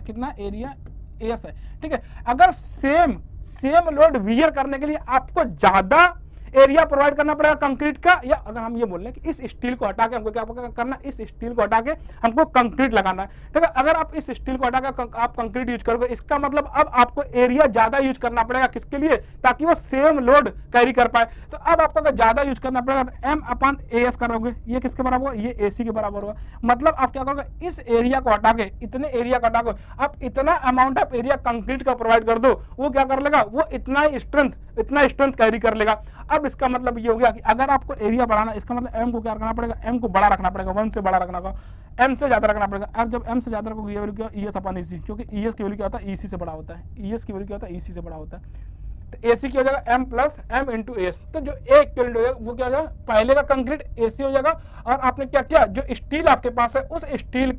कितना, एरिया एस है, ठीक है, अगर सेम लोड वियर करने के लिए आपको ज्यादा एरिया प्रोवाइड करना पड़ेगा कंक्रीट का, या अगर हम ये बोल रहे हैं कि इस स्टील को हटा के हमको क्या करना, इस स्टील को हटा के हमको कंक्रीट लगाना है, ठीक है। अगर आप इस स्टील को हटा के आप कंक्रीट यूज करोगे, इसका मतलब अब आपको एरिया ज्यादा यूज करना पड़ेगा, किसके लिए, ताकि वो सेम लोड कैरी कर पाए। तो अब आपको अगर ज्यादा यूज करना पड़ेगा तो m अपॉन AS करोगे, ये किसके बराबर होगा, ये AC के बराबर होगा। मतलब आप क्या करोगे, इस एरिया को हटा के, इतने एरिया को हटा के आप इतना अमाउंट ऑफ एरिया कंक्रीट का प्रोवाइड कर दो, वो क्या कर लेगा, वो इतना स्ट्रेंथ कैरी कर लेगा। अब इसका मतलब ये हो गया कि अगर आपको एरिया बढ़ाना, इसका मतलब m को क्या रखना पड़ेगा, m को बड़ा रखना पड़ेगा, 1 से बड़ा रखना होगा, m से ज्यादा रखना पड़ेगा। अब जब m से ज्यादा रखोगे, ये वैल्यू क्या, ES अपॉन EC, क्योंकि ES की वैल्यू क्या होता है, EC से बड़ा होता है, ES की वैल्यू क्या होता है, EC से बड़ा होता है। तो AC क्या हो जाएगा, m plus m into AS। तो जो एक इक्विवेलेंट हो जाएगा वो क्या हो जाएगा, पहले का कंक्रीट AC हो जाएगा, और आपने क्या किया, जो स्टील आपके पास है उस स्टील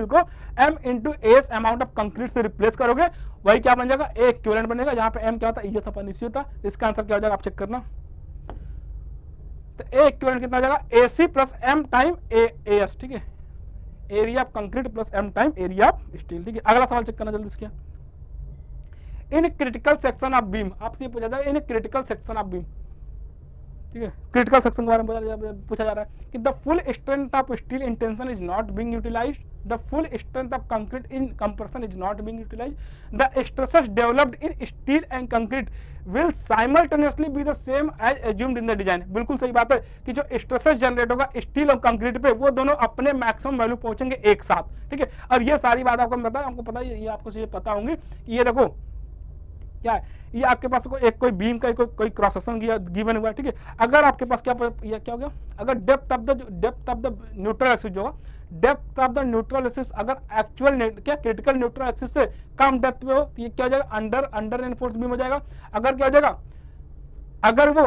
को m into AS amount of concrete से रिप्लेस करोगे, वही क्या बन जाएगा, एक इक्विवेलेंट बनेगा, जहां पे m क्या होता है, ES अपॉन EC होता है। इसका आंसर क्या हो जाएगा, आप चेक करना। तो ए इक्विवेलेंट कितना हो जाएगा, AC plus m time AS, ठीक है, area of concrete plus m time area of steel, ठीक है। अगला सवाल चेक करना जल्दी से। In critical section of beam, आपसे पूछा जाएगा in critical section of beam, ठीक है, क्रिटिकल सेक्शन के बारे में पूछा जा रहा है कि the full strength of steel in tension is not being utilised, the full strength of concrete in compression is not being utilised, the stresses developed in steel and concrete will simultaneously be the same as assumed in the design. बिल्कुल सही बात है कि जो stresses generate होगा steel और concrete पे, वो दोनों अपने मैक्सिमम वैल्यू पहुंचेंगे एक साथ, ठीक है। और ये सारी बात आपको पता है, ये आपको ये पता होंगी कि ये देखो क्या है, ये आपके पास कोई बीम का कोई क्रॉस सेक्शन गिवन हुआ है, ठीक है। अगर आपके पास क्या हो गया, अगर depth of the neutral axis जो होगा, depth of the neutral axis अगर एक्चुअल क्रिटिकल न्यूट्रल एक्सिस से कम डेप्थ पे हो तो ये क्या हो जाएगा, अंडर रेनफोर्स्ड बीम हो जाएगा। अगर क्या हो जाएगा, अगर वो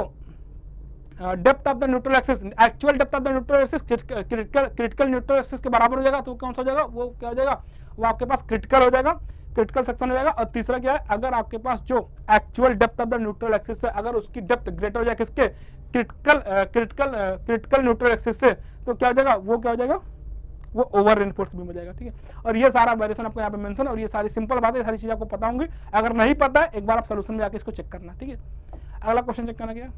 depth of the neutral axis, actual depth of the neutral axis critical neutral axis के बराबर हो जाएगा, तो कौन सा हो जाएगा, वो क्या हो जाएगा, वो आपके पास क्रिटिकल हो जाएगा, क्रिटिकल सेक्शन हो जाएगा। और तीसरा क्या है, अगर आपके पास जो actual depth of the neutral axis है, अगर उसकी डेप्थ ग्रेटर हो जाए किसके, क्रिटिकल न्यूट्रल एक्सिस से, तो क्या हो जाएगा, वो क्या हो जाएगा, वो ओवर रेनफोर्स बीम हो जाएगा, ठीक है। और ये सारा वेरिएशन आपको यहाँ पे मेंशन, और ये सारी सिंपल बातें, सारी चीजें आपको पता होंगी। अगर नहीं पता है, एक बार आप सोल्यूशन में जाके इसको चेक करना, ठीक है। अगला क्वेश्चन चेक करना क्या,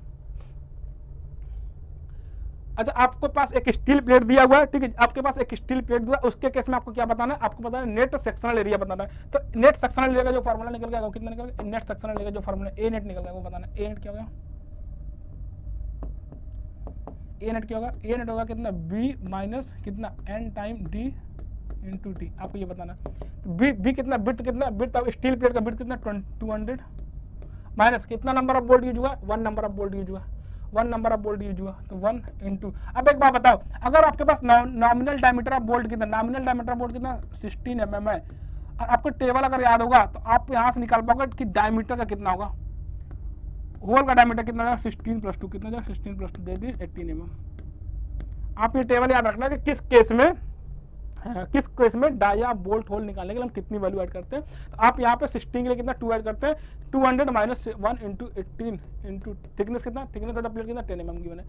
अच्छा आपके पास एक स्टील प्लेट दिया हुआ है, ठीक है, आपके पास एक स्टील प्लेट दिया, उसके केस में आपको क्या बताना है, आपको बताना है नेट सेक्शनल एरिया बताना है। तो नेट सेक्शनल एरिया का जो फार्मूला निकल गया वो कितना निकल गया, नेट सेक्शनल एरिया का जो फार्मूला ए नेट निकल गया वो बताना है। ए नेट क्या होगा, ए नेट क्या होगा, ए नेट होगा कितना, बी माइनस कितना n time d into t, आपको ये बताना है। बी कितना, बिट कितना, बिट स्टील प्लेट का बिट कितना 200 माइनस कितना नंबर ऑफ बोल्ट यूज हुआ, 1 नंबर ऑफ बोल्ट यूज हुआ, 1 नंबर ऑफ बोल्ट यूज हुआ, तो 1 इंटू। अब एक बात बताओ, अगर आपके पास नॉमिनल डायमीटर ऑफ बोल्ट कितना, नॉमिनल डायमीटर ऑफ बोल्ट कितना 16 mm है, और आपको टेबल अगर याद होगा तो आप यहाँ से निकाल पाओगे कि डायमीटर का कितना होगा, होल का डायमीटर कितना जाएगा 16 + 2 कितना जाएगा 16 + 2 दे दी 18 mm। आप ये टेबल याद रखना कि किस केस में डाई या बोल्ट होल निकालने के लिए हम कितनी वैल्यू ऐड करते हैं। तो आप यहाँ पे 16 के लिए कितना 2 ऐड करते हैं, 200 - 1 × 18 इंटू थिकनेस कितना, थिकनेस ऑफ द प्लेट कितना 10 mm गिवन है,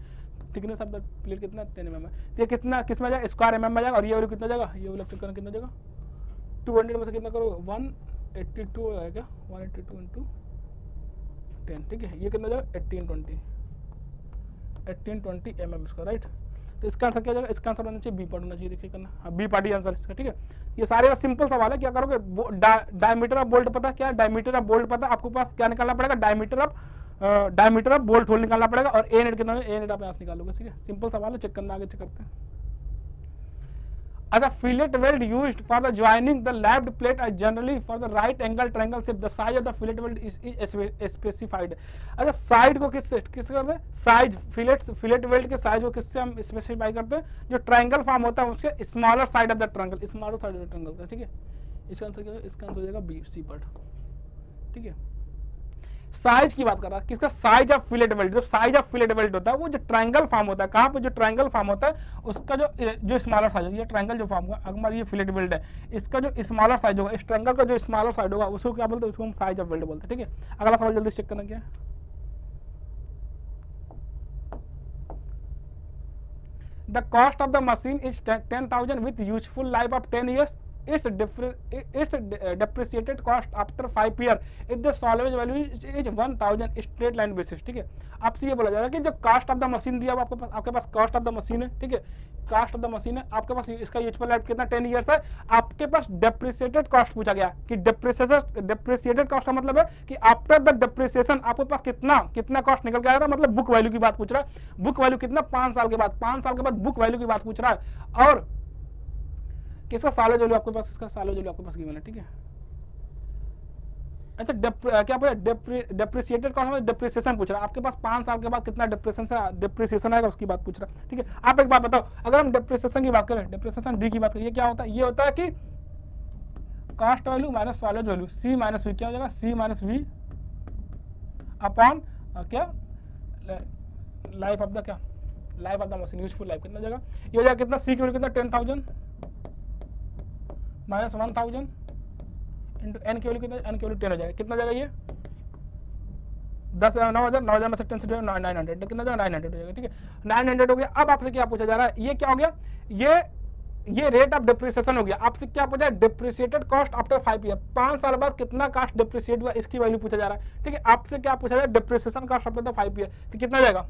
थिकनेस ऑफ द प्लेट कितना 10 mm है। तो ये कितना किस में जाएगा स्क्वायर mm में जाएगा और ये वैल्यू कितना जाएगा, ये वैल्यू करना कितना जाएगा 200 में से कितना करो 182 आएगा 182 × 10 ठीक है। ये कितना जाएगा 1820 mm इसका राइट। तो इसका आंसर क्या जाएगा, इसका आंसर होना चाहिए बी पार्ट होना चाहिए, देखिए करना हाँ बी पार्ट ही आंसर इसका ठीक है। ये सारे सिंपल सवाल है, क्या करोगे डायमीटर ऑफ बोल्ट पता क्या, डायमीटर ऑफ बोल्ट पता आपको पास क्या निकालना पड़ेगा, डायमीटर ऑफ बोल्ट होल निकालना पड़ेगा और ए नेट कितना है, ए नेट आप यहाँ से निकालोगे ठीक है। सिंपल सवाल है, चेक करना आगे चेक करते हैं। अच्छा fillet weld used for the joining the lapped plate are generally for the right angle triangle shape, the size of the fillet weld is specified. अच्छा साइड को किससे करते हैं, साइज फिलेट वेल्ड के साइज को किससे हम स्पेसिफाई करते हैं, जो ट्रायंगल फॉर्म होता है उसके smaller side of the triangle, smaller side of the triangle का ठीक है। इसका आंसर क्या है, इसका आंसर हो जाएगा बी सी पार्ट ठीक है। साइज की बात कर रहा है किसका, साइज ऑफ फिलेट वेल्ड, जो साइज ऑफ फिलेट वेल्ड होता है वो जो ट्रायंगल फॉर्म होता है, कहाँ पे जो ट्रायंगल फॉर्म होता है उसका जो स्मॉलर साइज है, ये ट्रायंगल जो फॉर्म होगा अगर ये फिलेट वेल्ड है इसका जो स्मॉलर साइज होगा, इस ट्रायंगल का जो स्मॉलर साइड होगा उसको क्या बोलते हैं, उसको हम साइज ऑफ वेल्ड बोलते हैं ठीक है। अगला सवाल जल्दी चेक करना क्या है, the cost of the machine is 10,000 with useful life of 10 years, its depreciated cost after 5 years if the salvage value is 1000 straight line basis ठीक है। आपसे ये बोला जाएगा कि जो कॉस्ट ऑफ द मशीन दिया आपके पास कॉस्ट ऑफ द मशीन है ठीक है, कॉस्ट ऑफ द मशीन है आपके पास, इसका यूजफुल लाइफ कितना 10 years है, आपके पास डेप्रिसिएटेड कॉस्ट पूछा गया कि डेप्रिसिएटेड कॉस्ट का मतलब है कि आफ्टर द डेप्रिसिएशन आपके पास कितना कॉस्ट निकल के आएगा, मतलब बुक वैल्यू की बात पूछ रहा है, बुक वैल्यू कितना 5 साल के बाद बुक वैल्यू की बात पूछ रहा है और किसका सालेज वैल्यू आपके पास, इसका सालेज वैल्यू आपके पास गिवन है ठीक है। अच्छा क्या पूछा, डेप्रिसिएटेड कॉस्ट में डेप्रिसिएशन पूछ रहा है, आपके पास 5 साल के बाद कितना डेप्रिसिएशन आएगा उसकी बात पूछ रहा है ठीक है। आप एक बात बताओ, अगर हम डेप्रिसिएशन की बात करें, डेप्रिसिएशन डी की बात करें, ये क्या होता है, ये होता है कि cost value minus salvage value C minus V, क्या हो जाएगा सी माइनस वी अपॉन क्या लाइफ ऑफ द क्या life of the machine, useful life कितना जाएगा, ये हो जाएगा कितना सी की वैल्यू कितना 10,000 माइनस 1000 इंटू एन की वैल्यू कितना, एन की वैल्यू 10 हो जाएगा, कितना जाएगा ये 9,000 में से 10 से 900 कितना जाएगा 900 हो जाएगा ठीक है। 900 हो गया। अब आपसे क्या पूछा जा रहा है, ये क्या हो गया, ये रेट ऑफ डेप्रिसिएशन हो गया। आपसे क्या पूछा है, डेप्रिसिएटेड कॉस्ट आफ्टर 5 ईयर, 5 साल बाद कितना कॉस्ट डेप्रिसिएट हुआ इसकी वैल्यू पूछा जा रहा है ठीक है। आपसे क्या पूछा जाए, डेप्रिसिएशन कॉस्ट आफ्टर 5 ईयर, तो कितना जाएगा,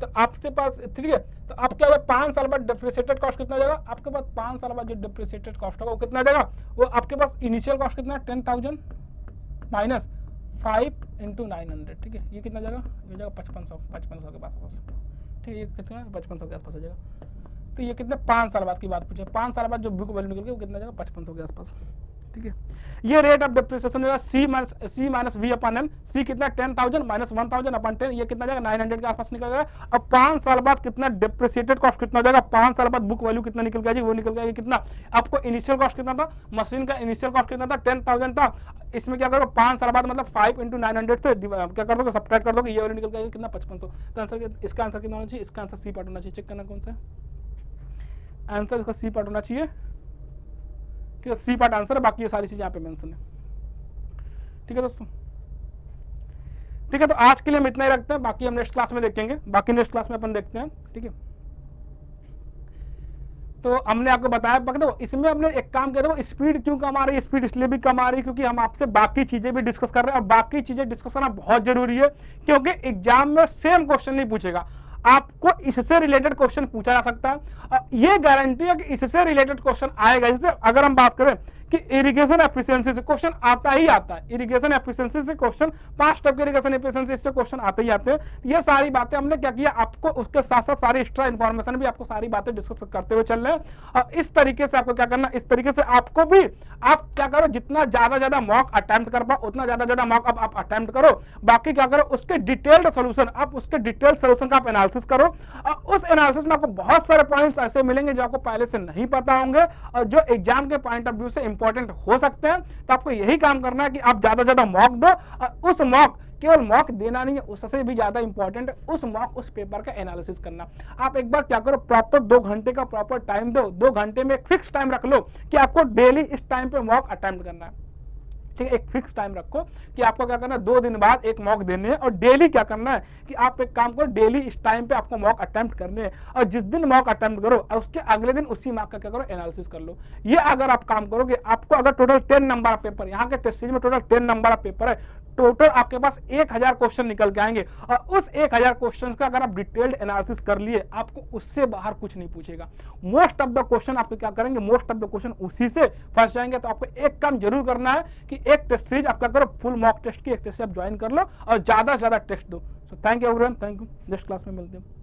तो आपसे पास ठीक है। तो आप क्या 5 साल बाद डेप्रिसिएटेड कॉस्ट कितना जाएगा, आपके पास 5 साल बाद जो डेप्रिसिएटेड कॉस्ट होगा वो कितना जाएगा, वो आपके पास इनिशियल कॉस्ट कितना 10,000 माइनस 5 × 900 ठीक है। ये कितना जाएगा, ये जाएगा 5500 के पास ठीक है, ये कितना 5500 के आसपास हो जाएगा। तो ये कितने 5 साल बाद की बात पूछे, 5 साल बाद जो बुक वैल्यू निकल गई वो कितना जाएगा 5500 के आसपास ठीक है। ये रेट ऑफ डेप्रिसिएशन होगा सी माइनस वी अपन एन, सी कितना 10,000 माइनस 1000 अपन 10, ये कितना जाएगा 900 के आसपास निकल जाएगा। अब 5 साल बाद कितना डेप्रिसिएटेड कॉस्ट कितना जाएगा, 5 साल बाद बुक वैल्यू कितना निकल गया जी, वो निकल गया कितना, आपको इनिशियल कॉस्ट कितना था, मशीन का इनिशियल कॉस्ट कितना था 10,000 था, इसमें क्या करो 5 साल बाद मतलब 5 × 900 से क्या कर दोगे सब्ट्रैक्ट कर दोगे, ये वैल्यू निकल जाएगा कितना 5500। तो आंसर इसका आंसर कितना होना चाहिए, इसका आंसर सी पार्ट होना चाहिए, चेक करना कौन सा आंसर, इसका सी पार्ट होना चाहिए ठीक है, सी पार्ट आंसर है, बाकी ये सारी चीजें यहाँ पे मेंशन है ठीक है दोस्तों। ठीक है, तो आज के लिए हम इतना ही रखते हैं, बाकी हम नेक्स्ट क्लास में देखेंगे, बाकी नेक्स्ट क्लास में अपन देखते हैं ठीक है। तो हमने आपको बताया, दो इसमें हमने एक काम किया था, स्पीड क्यों कम आ रही है, स्पीड इसलिए भी कम आ रही है क्योंकि हम आपसे बाकी चीजें भी डिस्कस कर रहे हैं और बाकी चीजें डिस्कस करना बहुत जरूरी है क्योंकि एग्जाम में सेम क्वेश्चन नहीं पूछेगा, आपको इससे रिलेटेड क्वेश्चन पूछा जा सकता है और ये गारंटी है कि इससे रिलेटेड क्वेश्चन आएगा। जैसे अगर हम बात करें कि इरिगेशन एफिशिएंसी से क्वेश्चन आता ही आता है, इरिगेशन एफिशिएंसी से क्वेश्चन 5 टॉप के इरिगेशन एफिशिएंसी से क्वेश्चन आते ही आते हैं। ये सारी बातें हमने क्या किया, आपको उसके साथ साथ सारी एक्स्ट्रा इन्फॉर्मेशन भी आपको सारी बातें डिस्कस करते हुए चल रहे हैं और इस तरीके से आपको क्या करना, इस तरीके से आपको भी आप क्या करो, जितना ज्यादा मॉक अटेम्प्ट कर पाओ उतना ज्यादा मॉक आप अटेम्प्ट करो, बाकी क्या करो उसके डिटेल्ड सोल्यूशन, आप उसके डिटेल्ड सोल्यूशन का आप एनालिसिस करो और उस एनालिसिस में आपको बहुत सारे पॉइंट्स ऐसे मिलेंगे जो आपको पहले से नहीं पता होंगे और जो एग्जाम के पॉइंट ऑफ व्यू से इंपॉर्टेंट हो सकते हैं। तो आपको यही काम करना है कि आप ज्यादा से ज्यादा मॉक दो, और उस मॉक, केवल मॉक देना नहीं है, उससे भी ज्यादा इंपॉर्टेंट है उस मॉक, उस पेपर का एनालिसिस करना। आप एक बार क्या करो, प्रॉपर 2 घंटे का प्रॉपर टाइम दो, 2 घंटे में एक फिक्स टाइम रख लो कि आपको डेली इस टाइम पे मॉक अटेम्प्ट करना है। ठीक है, एक फिक्स टाइम रखो कि आपको क्या करना है, 2 दिन बाद एक मॉक देने हैं, और डेली क्या करना है कि आप एक काम करो, डेली इस टाइम पे आपको मॉक अटेम्प्ट करने हैं, और जिस दिन मॉक अटेम्प्ट करो उसके अगले दिन उसी मॉक का क्या करो, एनालिसिस कर लो। ये अगर आप काम करोगे, आपको अगर टोटल 10 नंबर ऑफ पेपर, यहाँ के टेस्ट सीरीज में टोटल 10 नंबर ऑफ पेपर है, टोटल आपके पास 1000 क्वेश्चन निकल के आएंगे, और उस 1000 क्वेश्चंस का अगर आप डिटेल्ड एनालिसिस कर लिए, आपको उससे बाहर कुछ नहीं पूछेगा। मोस्ट ऑफ द क्वेश्चन आपको क्या करेंगे, मोस्ट ऑफ द क्वेश्चन उसी से फंस जाएंगे। तो आपको एक काम जरूर करना है कि एक टेस्ट सीरीज आप क्या करो, फुल मॉक टेस्ट की एक टेस्ट आप ज्वाइन कर लो, और ज्यादा से ज्यादा टेस्ट दो। So thank you everyone, thank you, next class में मिलते हैं।